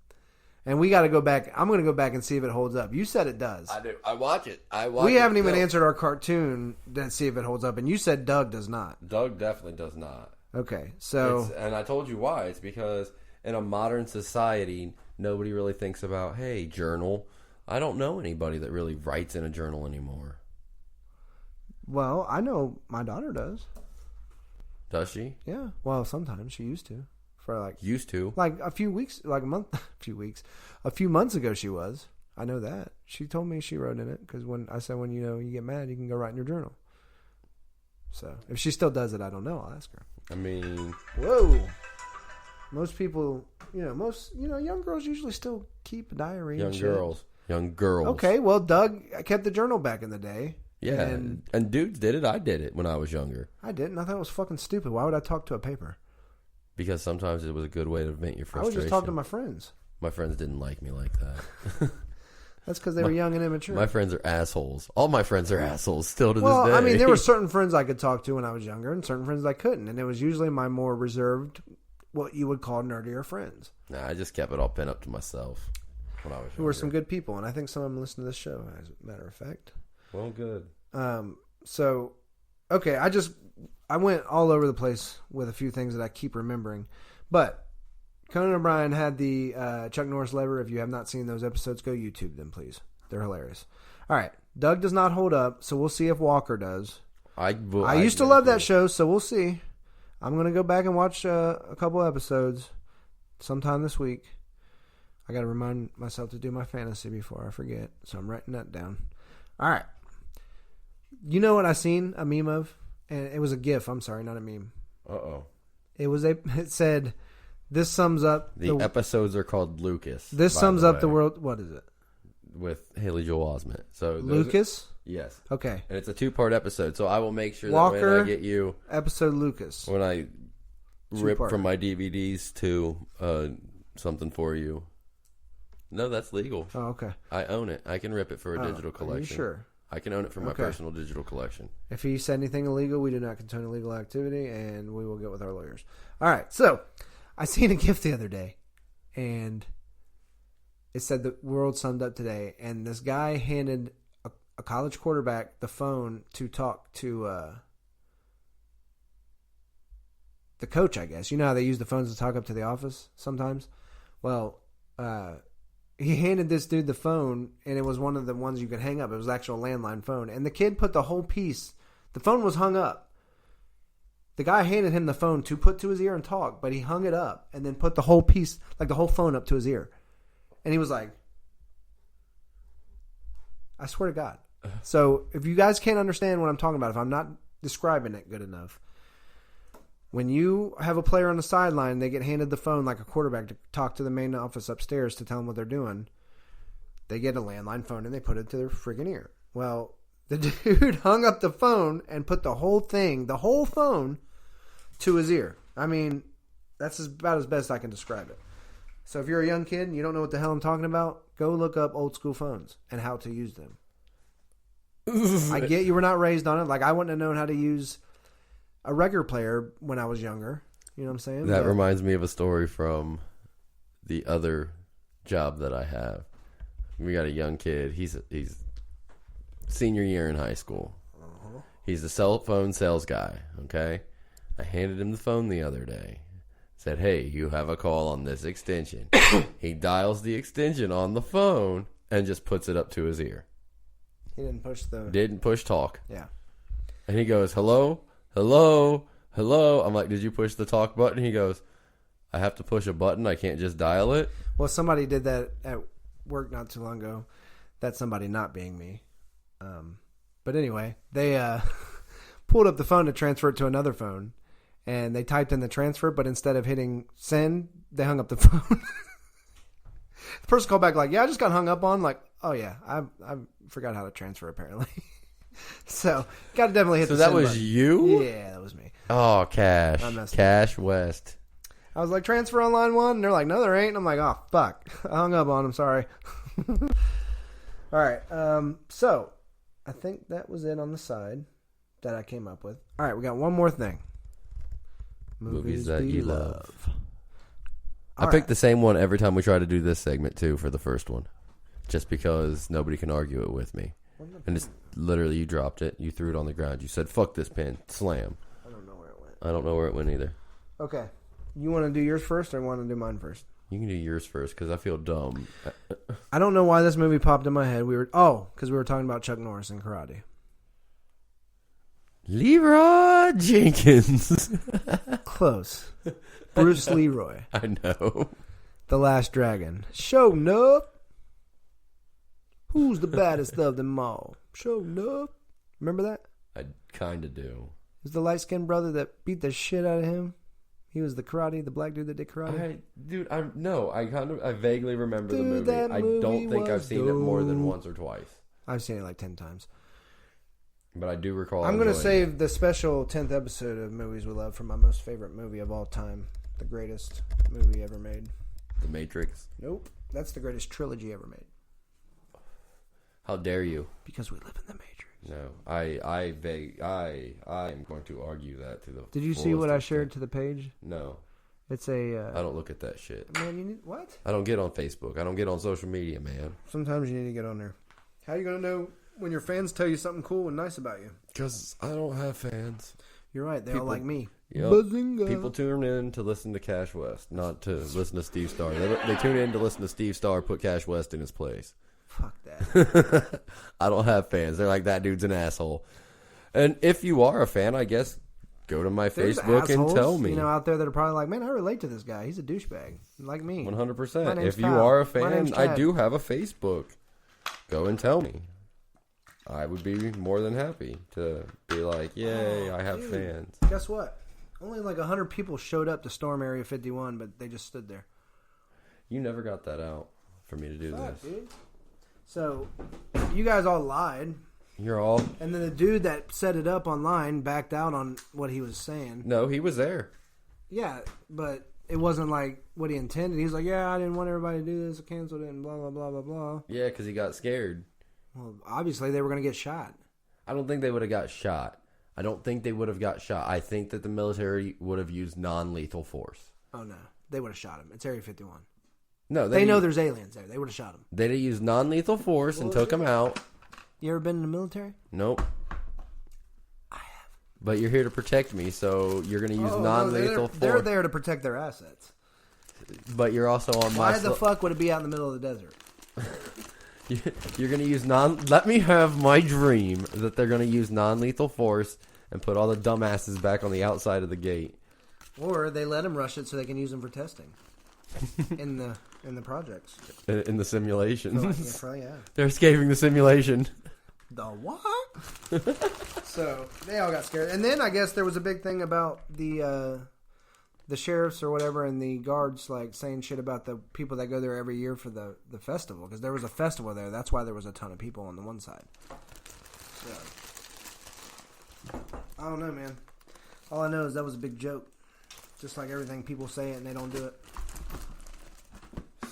And we got to go back. I'm going to go back and see if it holds up. You said it does. I do. I watch it. We haven't even answered our cartoon to see if it holds up. And you said Doug does not. Doug definitely does not. Okay, so... And I told you why. It's because in a modern society, nobody really thinks about, hey, journal. I don't know anybody that really writes in a journal anymore. Well, I know my daughter does. Does she? Yeah. Well, sometimes she used to. For like... Used to. Like a few weeks, like a month, a few months ago she was. I know that. She told me she wrote in it because when I said, you get mad, you can go write in your journal. So if she still does it, I don't know. I'll ask her. I mean... Whoa. Most people, young girls usually still keep a diary. Young girls. Okay, well, Doug kept the journal back in the day. Yeah, and dudes did it. I did it when I was younger. I didn't. I thought it was fucking stupid. Why would I talk to a paper? Because sometimes it was a good way to vent your frustration. I would just talk to my friends. My friends didn't like me like that. That's because they were young and immature. My friends are assholes. All my friends are assholes still to this day. Well, I mean, there were certain friends I could talk to when I was younger and certain friends I couldn't. And it was usually my more reserved, what you would call nerdier friends. Nah, I just kept it all pent up to myself when I was younger. Who were some good people. And I think some of them listen to this show, as a matter of fact. Well, good. So, okay, I went all over the place with a few things that I keep remembering. But Conan O'Brien had the Chuck Norris lever. If you have not seen those episodes, go YouTube them, please. They're hilarious. All right. Doug does not hold up, so we'll see if Walker does. I used to love that show, so we'll see. I'm going to go back and watch a couple episodes sometime this week. I got to remind myself to do my fantasy before I forget, so I'm writing that down. All right. You know what I seen a meme of? And it was a GIF. I'm sorry, not a meme. Uh-oh. It said... This sums up... The episodes are called Lucas. This sums up the world... What is it? With Haley Joel Osment. So Lucas? Yes. Okay. And it's a 2-part episode, so I will make sure Walker, that when I get you... Episode Lucas. When I rip from my DVDs to something for you. No, that's legal. Oh, okay. I own it. I can rip it for a digital collection. Are you sure? I can own it for my personal digital collection. If he said anything illegal, we do not condone illegal activity, and we will get with our lawyers. All right, so... I seen a GIF the other day, and it said the world summed up today, and this guy handed a college quarterback the phone to talk to the coach, I guess. You know how they use the phones to talk up to the office sometimes? Well, he handed this dude the phone, and it was one of the ones you could hang up. It was an actual landline phone, and the kid put the whole piece. The phone was hung up. The guy handed him the phone to put to his ear and talk, but he hung it up and then put the whole piece, like the whole phone up to his ear. And he was like, I swear to God. So if you guys can't understand what I'm talking about, if I'm not describing it good enough, when you have a player on the sideline, they get handed the phone like a quarterback to talk to the main office upstairs to tell them what they're doing. They get a landline phone and they put it to their friggin' ear. Well, the dude hung up the phone and put the whole phone, to his ear. I mean, that's about as best I can describe it. So if you're a young kid and you don't know what the hell I'm talking about, go look up old school phones and how to use them. I get you were not raised on it. Like, I wouldn't have known how to use a record player when I was younger. You know what I'm saying? That reminds me of a story from the other job that I have. We got a young kid. He's senior year in high school. Uh-huh. He's a cell phone sales guy, okay? I handed him the phone the other day. Said, hey, you have a call on this extension. He dials the extension on the phone and just puts it up to his ear. He Didn't push talk. Yeah. And he goes, hello, hello, hello. I'm like, did you push the talk button? He goes, I have to push a button. I can't just dial it. Well, somebody did that at work not too long ago. That's somebody not being me. But anyway, they pulled up the phone to transfer it to another phone, and they typed in the transfer, but instead of hitting send, they hung up the phone. The person called back like, yeah, I just got hung up on. Like, oh yeah, I forgot how to transfer apparently. So got to definitely hit. So the that send was button. you? Yeah, that was me. Oh, Cash West. I was like, transfer on line 1, and they're like, no, there ain't. And I'm like, oh fuck, I hung up on them. Sorry. All right. So I think that was it on the side that I came up with. All right, we got one more thing. Movies that you love. I All picked right. the same one every time we try to do this segment too for the first one, just because nobody can argue it with me. And it's literally you dropped it, you threw it on the ground, you said "fuck this pen," slam. I don't know where it went. I don't know where it went either. Okay, you want to do yours first, or want to do mine first? You can do yours first because I feel dumb. I don't know why this movie popped in my head. Because we were talking about Chuck Norris and karate. Leroy Jenkins. Close. Bruce Leroy. I know. The Last Dragon. Show up. Who's the baddest of them all? Show up. Remember that? I kind of do. It was the light-skinned brother that beat the shit out of him. He was the black dude that did karate. I vaguely remember the movie. that I don't think I've was seen it more than dope. once or twice. I've seen it like 10 times. But I do recall. I'm going to enjoying save it. the special 10th episode of Movies We Love for my most favorite movie of all time. The greatest movie ever made. The Matrix. Nope. That's the greatest trilogy ever made. How dare you? Because we live in the Matrix. No, I am going to argue that to the. Did you see what I shared to the page? No, It's a. I don't look at that shit. Man, you need what? I don't get on Facebook. I don't get on social media, man. Sometimes you need to get on there. How are you gonna know when your fans tell you something cool and nice about you? Because I don't have fans. You're right. They People- all like me. Yep. Bazinga. People tune in to listen to Cash West, not to listen to Steve Starr. They tune in to listen to Steve Starr put Cash West in his place. Fuck that. I don't have fans. They're like, that dude's an asshole. And if you are a fan, I guess go to my There's Facebook and assholes, tell me. You know, out there that are probably like, man, I relate to this guy. He's a douchebag, like me. 100%. My name's If you Kyle. are a My fan, name's I Chad. do have a Facebook. Go and tell me. I would be more than happy to be like, yay, I have dude. fans. Guess what? Only like 100 people showed up to storm Area 51, but they just stood there. You never got that out for me to do Fuck, this. dude. So, you guys all lied. You're all... And then the dude that set it up online backed out on what he was saying. No, he was there. Yeah, but it wasn't like what he intended. He was like, yeah, I didn't want everybody to do this. I canceled it and blah, blah, blah, blah, blah. Yeah, because he got scared. Well, obviously they were going to get shot. I don't think they would have got shot. I don't think they would have got shot. I think that the military would have used non-lethal force. Oh, no. They would have shot him. It's Area 51. No, They know there's aliens there. They would have shot him. They'd have used non-lethal force and took him out. You ever been in the military? Nope. I have. But you're here to protect me, so you're going to use non-lethal force. They're there to protect their assets. But you're also on my... Why the fuck would it be out in the middle of the desert? You're going to use Let me have my dream that they're going to use non-lethal force and put all the dumbasses back on the outside of the gate. Or they let them rush it so they can use them for testing in the projects. In the simulation. Yeah. They're escaping the simulation. The what? So they all got scared, and then I guess there was a big thing about the sheriffs or whatever and the guards like saying shit about the people that go there every year for the festival, because there was a festival there. That's why there was a ton of people on the one side. So I don't know, man. All I know is that was a big joke. Just like everything people say it and they don't do it.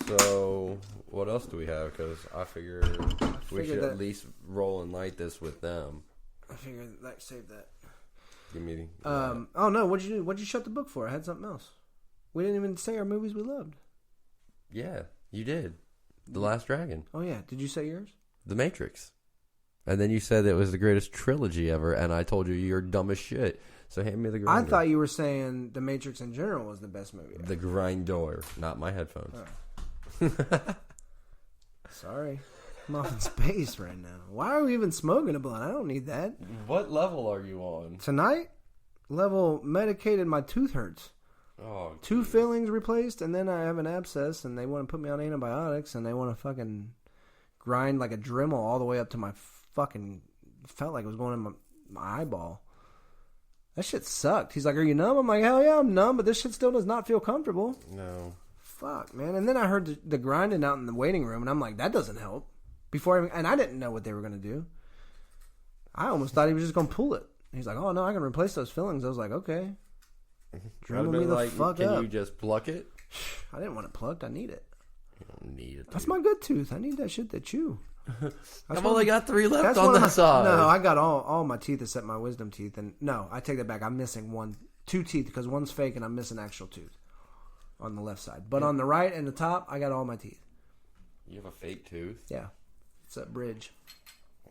So, what else do we have? Because I figured we should that- at least roll and light this with them. I figured like save that. Give me Oh no, what'd you do? What'd you shut the book for? I had something else. We didn't even say our movies we loved. Yeah, you did. The Last Dragon. Oh yeah, did you say yours? The Matrix. And then you said it was the greatest trilogy ever, and I told you you're dumb as shit. So hand me the grinder. I thought you were saying The Matrix in general was the best movie ever. The grinder, not my headphones. Sorry. I'm off in space right now. Why are we even smoking a blunt? I don't need that. What level are you on? Tonight, level medicated, my tooth hurts. Oh, 2 fillings replaced, and then I have an abscess, and they want to put me on antibiotics, and they want to fucking grind like a Dremel all the way up to my fucking felt like it was going in my eyeball. That shit sucked. He's like, "Are you numb?" I'm like, "Hell yeah, I'm numb, but this shit still does not feel comfortable." No. Fuck, man. And then I heard the grinding out in the waiting room, and I'm like, that doesn't help. And I didn't know what they were going to do. I almost thought he was just going to pull it. He's like, "Oh, no, I can replace those fillings." I was like, okay. Dribble me the fuck up. Can you just pluck it? I didn't want it plucked. I need it. You don't need it. That's my good tooth. I need that shit to chew. I've only got 3 left on that side. No, I got all my teeth except my wisdom teeth. And no, I take that back. I'm missing 2 teeth because one's fake and I'm missing actual tooth on the left side. But on the right and the top, I got all my teeth. You have a fake tooth? Yeah. It's that bridge.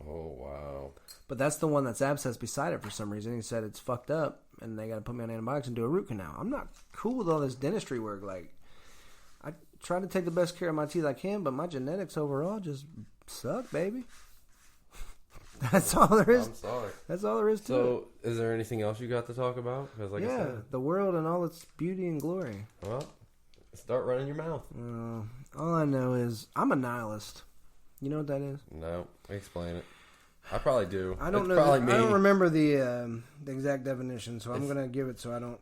Oh, wow. But that's the one that's abscessed beside it for some reason. He said it's fucked up and they got to put me on antibiotics and do a root canal. I'm not cool with all this dentistry work. Like, I try to take the best care of my teeth I can, but my genetics overall just suck, baby. That's all there is. I'm sorry. That's all there is to it. So, is there anything else you got to talk about? Because, like I said, the world and all its beauty and glory. Well, start running your mouth. All I know is I'm a nihilist. You know what that is? No, explain it. I probably do. I don't know. I don't remember the exact definition, so I'm gonna give it so I don't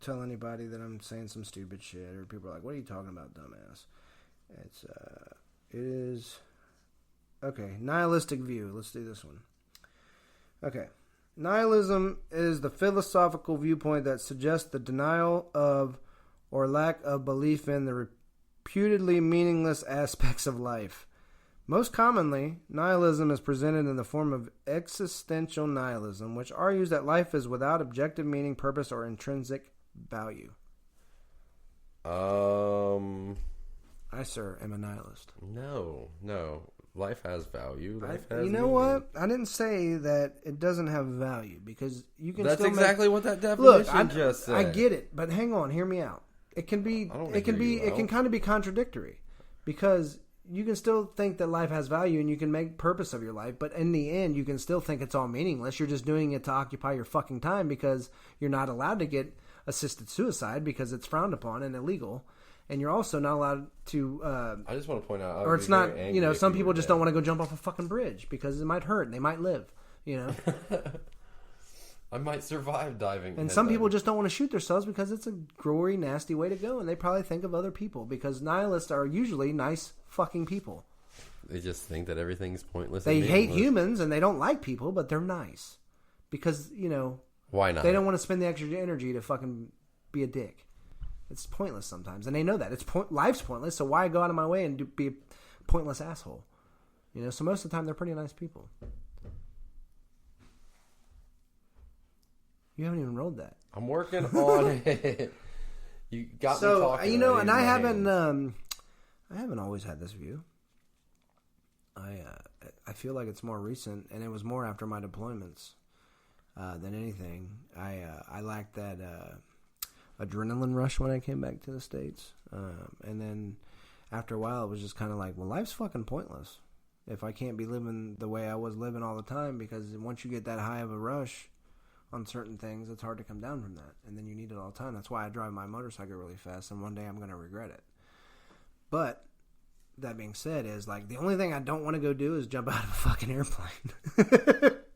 tell anybody that I'm saying some stupid shit or people are like, "What are you talking about, dumbass?" It is okay. Nihilistic view. Let's do this one. Okay, nihilism is the philosophical viewpoint that suggests the denial of or lack of belief in the reputedly meaningless aspects of life. Most commonly, nihilism is presented in the form of existential nihilism, which argues that life is without objective meaning, purpose, or intrinsic value. I, sir, am a nihilist. No. Life has value. Life has You know meaning. what? I didn't say that it doesn't have value because you can. That's still exactly what that definition just said. I get it, but hang on, hear me out. It can be. It can kind of be contradictory because you can still think that life has value and you can make purpose of your life, but in the end, you can still think it's all meaningless. You're just doing it to occupy your fucking time because you're not allowed to get assisted suicide because it's frowned upon and illegal. And you're also not allowed to... I just want to point out... Or it's not... some people just don't want to go jump off a fucking bridge because it might hurt and they might live, I might survive diving. And some people just don't want to shoot themselves because it's a gory, nasty way to go. And they probably think of other people because nihilists are usually nice fucking people. They just think that everything's pointless. They hate humans and they don't like people, but they're nice. Because, why not? They don't want to spend the extra energy to fucking be a dick. It's pointless sometimes. And they know that. Life's pointless, so why go out of my way and be a pointless asshole? So most of the time they're pretty nice people. You haven't even rolled that. I'm working on it. You got me talking. And I haven't always had this view. I feel like it's more recent, and it was more after my deployments than anything. I lacked that adrenaline rush when I came back to the States, and then after a while, it was just kind of like, well, life's fucking pointless if I can't be living the way I was living all the time. Because once you get that high of a rush on certain things, it's hard to come down from that, and then you need it all the time. That's why I drive my motorcycle really fast, and one day I'm going to regret it. But that being said, is like the only thing I don't want to go do is jump out of a fucking airplane.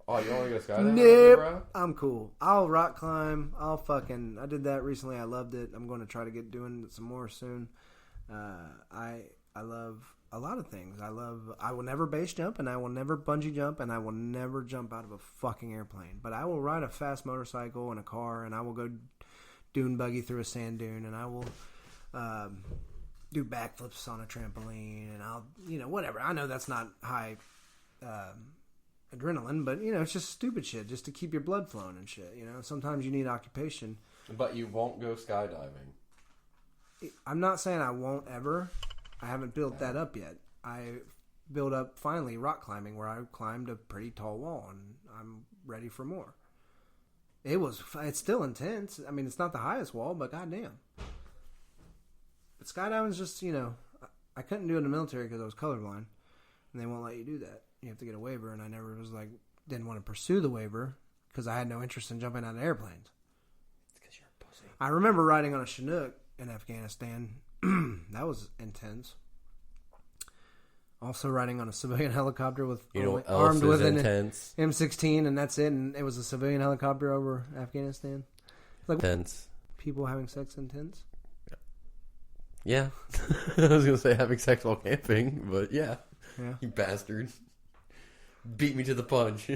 Oh, you want to go skydiving? Nope, bro? I'm cool. I'll rock climb. I did that recently. I loved it. I'm going to try to get doing some more soon. I love a lot of things. I will never base jump, and I will never bungee jump, and I will never jump out of a fucking airplane. But I will ride a fast motorcycle and a car, and I will go dune buggy through a sand dune, and I will do backflips on a trampoline, and I'll, whatever. I know that's not high adrenaline, but, it's just stupid shit just to keep your blood flowing and shit. Sometimes you need occupation. But you won't go skydiving. I'm not saying I won't ever. I haven't built that up yet. I built up finally rock climbing where I climbed a pretty tall wall, and I'm ready for more. It's still intense. I mean, it's not the highest wall, but goddamn. But skydiving's just, I couldn't do it in the military because I was colorblind, and they won't let you do that. You have to get a waiver, and I never didn't want to pursue the waiver because I had no interest in jumping out of airplanes. It's because you're a pussy. I remember riding on a Chinook in Afghanistan. That was intense. Also riding on a civilian helicopter with armed with an M16, and that's it. And it was a civilian helicopter over Afghanistan. Like tents. People having sex in tents. Yeah, I was gonna say having sex while camping, but yeah, you bastard, beat me to the punch,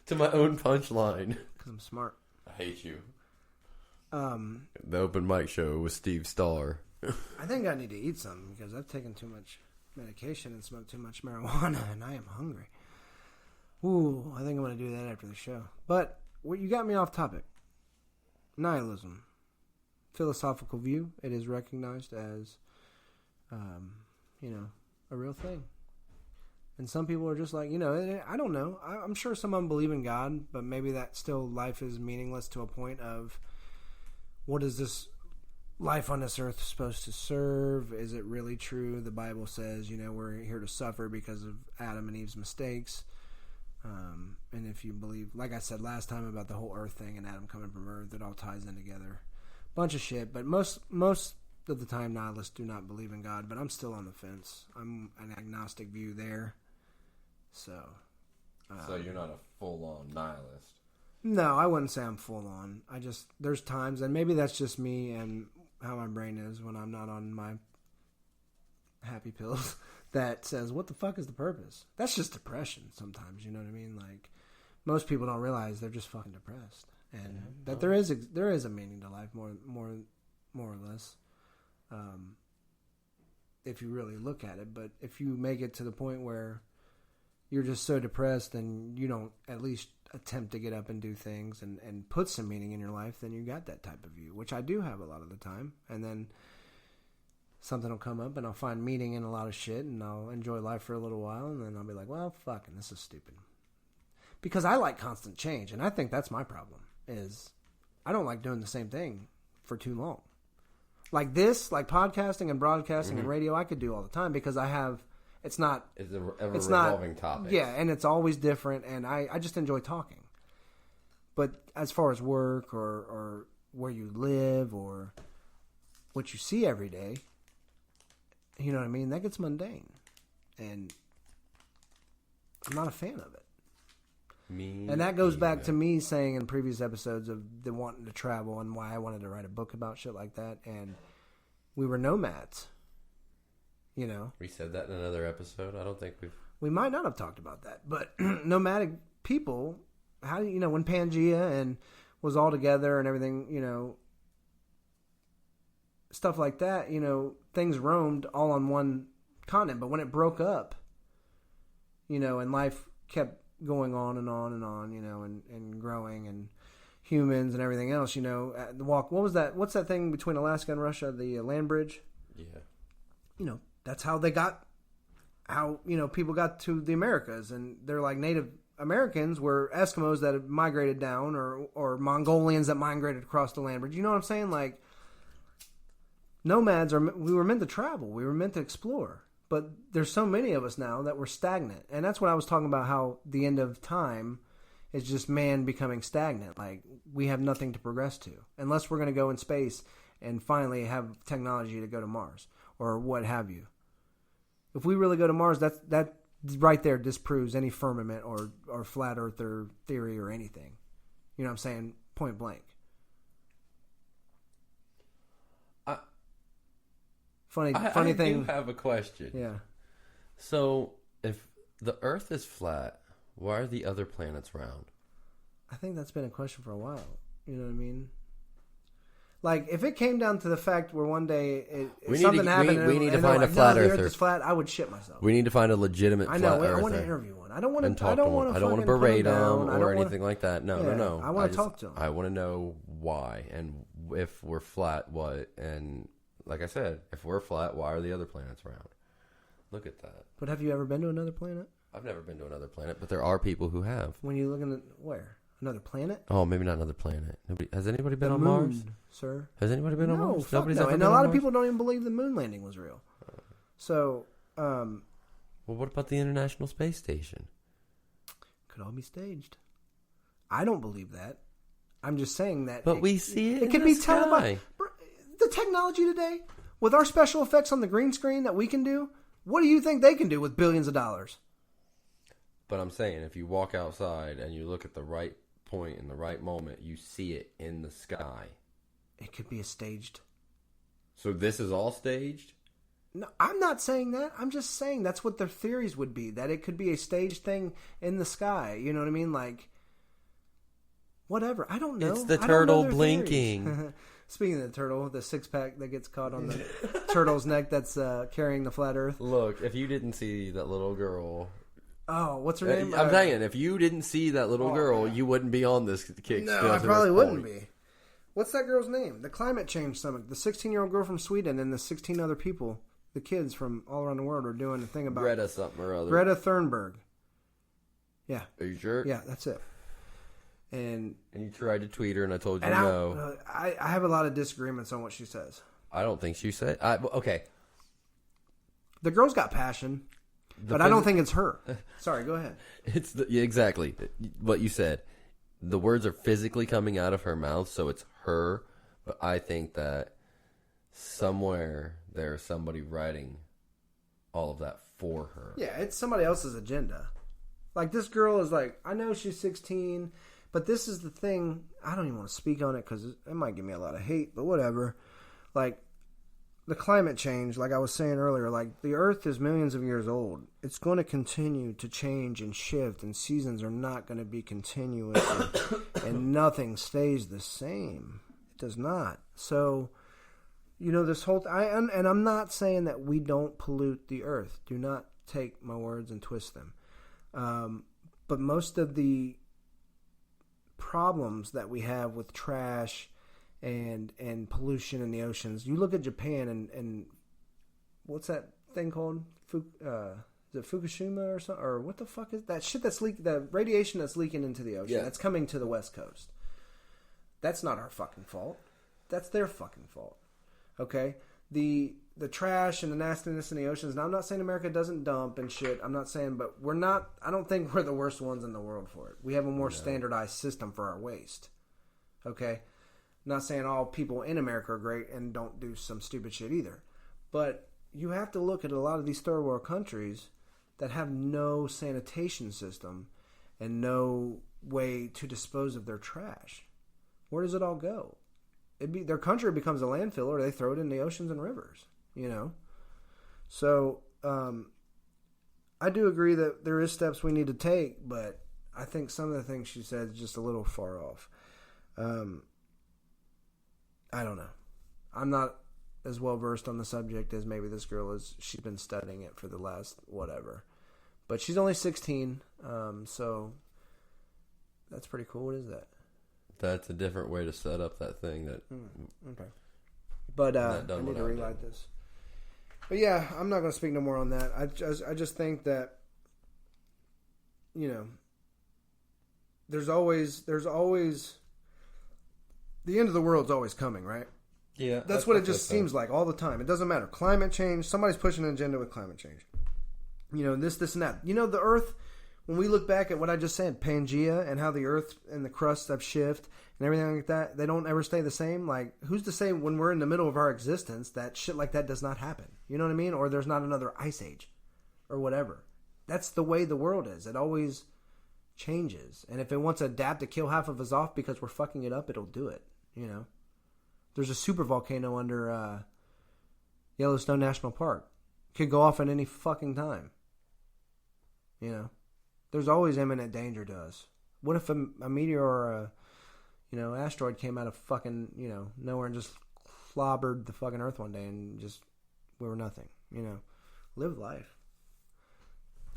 to my own punchline. Because I'm smart. I hate you. The open mic show with Steve Starr. I think I need to eat something because I've taken too much medication and smoked too much marijuana, and I am hungry. Ooh, I think I'm going to do that after the show. But you got me off topic. Nihilism. Philosophical view. It is recognized as, a real thing. And some people are just like, I don't know. I'm sure some of them believe in God, but maybe that still life is meaningless to a point of what is this life on this earth supposed to serve? Is it really true? The Bible says, we're here to suffer because of Adam and Eve's mistakes. And if you believe, like I said last time about the whole earth thing and Adam coming from earth, it all ties in together. Bunch of shit, but most of the time nihilists do not believe in God, but I'm still on the fence. I'm an agnostic view there. So you're not a full-on nihilist? No, I wouldn't say I'm full-on. There's times, and maybe that's just me and how my brain is when I'm not on my happy pills, that says, what the fuck is the purpose? That's just depression sometimes, you know what I mean? Like, most people don't realize they're just fucking depressed. And that there is a meaning to life, more or less, if you really look at it. But if you make it to the point where you're just so depressed and you don't at least attempt to get up and do things and put some meaning in your life, then you got that type of view, which I do have a lot of the time. And then something will come up and I'll find meaning in a lot of shit and I'll enjoy life for a little while, and then I'll be like, well, fucking, this is stupid. Because I like constant change, and I think that's my problem, is I don't like doing the same thing for too long. Like this, like podcasting and broadcasting and radio, I could do all the time because I have... It's a revolving topic. Yeah, and it's always different, and I just enjoy talking. But as far as work or where you live or what you see every day, you know what I mean? That gets mundane. And I'm not a fan of it. And that goes back to me saying in previous episodes of the wanting to travel and why I wanted to write a book about shit like that. And we were nomads. We said that in another episode. I don't think we might not have talked about that, but nomadic people, how do when Pangea and was all together and everything, stuff like that, things roamed all on one continent, but when it broke up, and life kept going on and on and on, and growing, and humans and everything else, the walk, what's that thing between Alaska and Russia, the land bridge? Yeah. That's how people got to the Americas, and they're like Native Americans were Eskimos that had migrated down, or Mongolians that migrated across the land bridge. You know what I'm saying? Like, nomads we were meant to travel. We were meant to explore. But there's so many of us now that we're stagnant. And that's what I was talking about, how the end of time is just man becoming stagnant. Like, we have nothing to progress to. Unless we're going to go in space and finally have technology to go to Mars or what have you. If we really go to Mars, that right there disproves any firmament or flat earther theory or anything. You know what I'm saying? Point blank. Funny thing. I do have a question. Yeah. So, if the Earth is flat, why are the other planets round? I think that's been a question for a while. You know what I mean? Like, if it came down to the fact where one day something happened, we need to find a flat earther. The Earth is flat, I would shit myself. We need to find a legitimate flat earther. I want to interview one. I don't want to. I don't want to berate them or anything like that. No. I want to talk to them. I want to know why, and if we're flat, what, and like I said, if we're flat, why are the other planets round? Look at that. But have you ever been to another planet? I've never been to another planet, but there are people who have. When you're looking at where? Another planet? Oh, maybe not another planet. Has anybody been on Mars? Sir? Has anybody been on Mars? Nobody's ever been on Mars? And a lot of people don't even believe the moon landing was real. So, well, what about the International Space Station? Could all be staged. I don't believe that. I'm just saying that. But we see it. It could be televised. The technology today, with our special effects on the green screen that we can do, What do you think they can do with billions of dollars? But I'm saying, if you walk outside and you look at the right point in the right moment, you see it in the sky. It could be a staged. So this is all staged? No, I'm not saying that. I'm just saying that's what their theories would be. That it could be a staged thing in the sky. You know what I mean? Like, whatever. I don't know. It's the turtle blinking. Speaking of the turtle, the six-pack that gets caught on the turtle's neck that's carrying the flat earth. Look, if you didn't see that little girl... Oh, what's her name? I'm saying, if you didn't see that little girl, you wouldn't be on this kick. No, I probably wouldn't be. What's that girl's name? The climate change summit. The 16-year-old girl from Sweden and the 16 other people, the kids from all around the world, are doing a thing about... Greta something or other. Greta Thunberg. Yeah. Are you sure? Yeah, that's it. And you tried to tweet her, and I told you no. I have a lot of disagreements on what she says. I don't think she said... okay. The girl's got passion, but I don't think it's her. Sorry, go ahead. It's exactly what you said. The words are physically coming out of her mouth, so it's her. But I think that somewhere there's somebody writing all of that for her. Yeah, it's somebody else's agenda. Like, this girl is like, I know she's 16... But this is the thing, I don't even want to speak on it because it might give me a lot of hate, but whatever. Like, the climate change, like I was saying earlier, like, the Earth is millions of years old. It's going to continue to change and shift, and seasons are not going to be continuous, and nothing stays the same. It does not. So, you know, this whole... and I'm not saying that we don't pollute the Earth. Do not take my words and twist them. But most of the problems that we have with trash and pollution in the oceans. You look at Japan and what's that thing called? Is it Fukushima or something? Or what the fuck is that shit that's leaking? The radiation that's leaking into the ocean. Yeah. That's coming to the West Coast. That's not our fucking fault. That's their fucking fault. Okay? The trash and the nastiness in the oceans. Now, I'm not saying America doesn't dump and shit. I'm not saying, but we're not. I don't think we're the worst ones in the world for it. We have a more standardized system for our waste. Okay? I'm not saying all people in America are great and don't do some stupid shit either. But you have to look at a lot of these third world countries that have no sanitation system and no way to dispose of their trash. Where does it all go? Their country becomes a landfill, or they throw it in the oceans and rivers, you know? So, I do agree that there is steps we need to take, but I think some of the things she said is just a little far off. I don't know. I'm not as well versed on the subject as maybe this girl is. She's been studying it for the last whatever. But she's only 16, so that's pretty cool. What is that? That's a different way to set up that thing. Okay. But I need to relight this. But yeah, I'm not going to speak no more on that. I just think that, you know, there's always the end of the world's always coming, right? Yeah. That's what it just seems like all the time. It doesn't matter. Climate change, somebody's pushing an agenda with climate change. You know, this and that. You know, the Earth, when we look back at what I just said, Pangea, and how the Earth and the crust have shifted and everything like that, they don't ever stay the same. Like, who's to say when we're in the middle of our existence that shit like that does not happen? You know what I mean? Or there's not another ice age or whatever. That's the way the world is. It always changes. And if it wants to adapt to kill half of us off because we're fucking it up, it'll do it. You know? There's a super volcano under Yellowstone National Park. Could go off at any fucking time. You know? There's always imminent danger to us. What if a meteor or a, you know, asteroid came out of fucking, you know, nowhere and just clobbered the fucking Earth one day and just we were nothing, you know? Live life.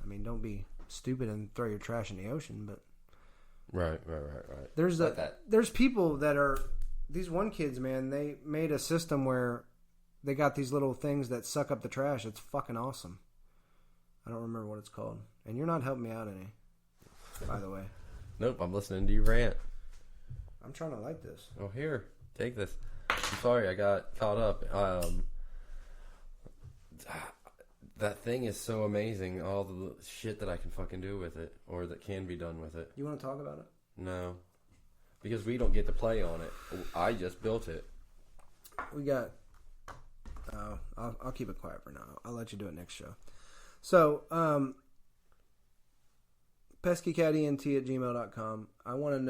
I mean, don't be stupid and throw your trash in the ocean, but Right. There's people that are, these one kids, man, they made a system where they got these little things that suck up the trash. It's fucking awesome. I don't remember what it's called. And you're not helping me out any, by the way. Nope, I'm listening to you rant. I'm trying to like this. Oh, here, take this. I'm sorry, I got caught up. That thing is so amazing. All the shit that I can fucking do with it, or that can be done with it. You want to talk about it? No, because we don't get to play on it. I just built it. We got. I'll keep it quiet for now. I'll let you do it next show. So, peskycatent@gmail.com. I want to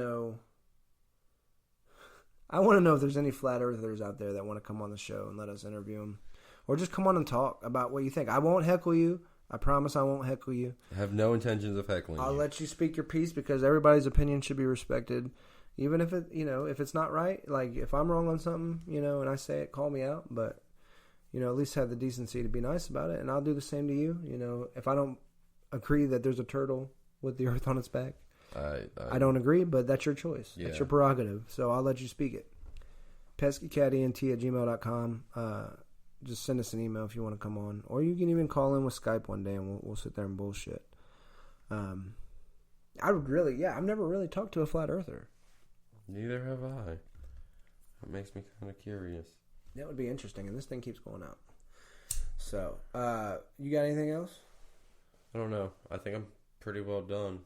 know if there's any flat earthers out there that want to come on the show and let us interview them. Or just come on and talk about what you think. I won't heckle you. I promise I won't heckle you. I have no intentions of heckling I'll you. let you speak your piece because everybody's opinion should be respected. Even if if it's not right, like if I'm wrong on something, and I say it, call me out. But, at least have the decency to be nice about it. And I'll do the same to you. If I don't agree that there's a turtle with the earth on its back, I don't agree, but that's your choice. Yeah. That's your prerogative. So I'll let you speak it. peskycatent@gmail.com. Just send us an email if you want to come on. Or you can even call in with Skype one day and we'll sit there and bullshit. I've never really talked to a flat earther. Neither have I. It makes me kind of curious. That would be interesting, and this thing keeps going out. So, you got anything else? I don't know. I think I'm pretty well done.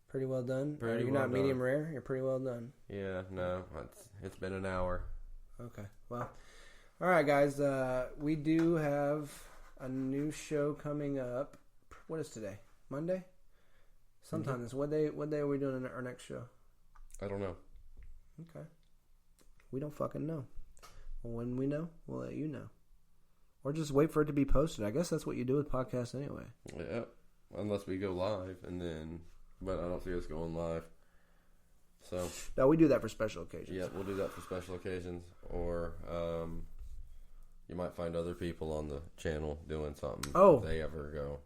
Pretty well done? You're not medium rare? You're pretty well done. Yeah, no. It's been an hour. Okay. Well, all right, guys. We do have a new show coming up. What is today? Monday? Sometime this. What day are we doing our next show? I don't know. Okay. We don't fucking know. Well, when we know, we'll let you know. Or just wait for it to be posted. I guess that's what you do with podcasts anyway. Yeah. Unless we go live but I don't see us going live. So no, we do that for special occasions. Yeah, we'll do that for special occasions. Or you might find other people on the channel doing something if they ever go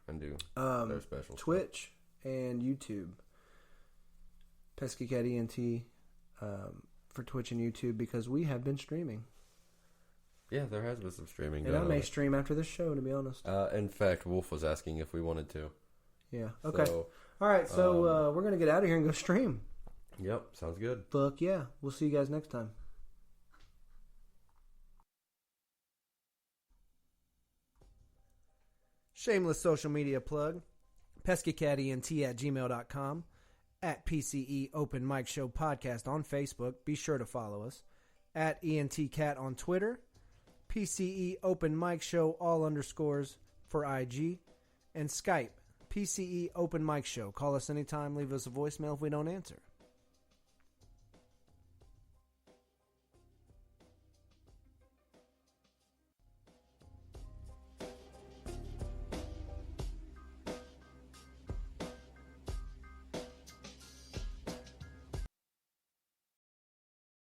and do their special Twitch stuff. And YouTube. Pesky Cat ENT for Twitch and YouTube because we have been streaming. Yeah, there has been some streaming. And I may stream after this show, to be honest. In fact, Wolf was asking if we wanted to. Yeah. Okay. So, all right. So we're gonna get out of here and go stream. Yep. Sounds good. Fuck yeah. We'll see you guys next time. Shameless social media plug. PeskyCatENT@gmail.com. At PCE Open Mic Show Podcast on Facebook. Be sure to follow us. At ENTCat on Twitter. PCE Open Mic Show all underscores for IG. And Skype. PCE Open Mic Show. Call us anytime. Leave us a voicemail if we don't answer.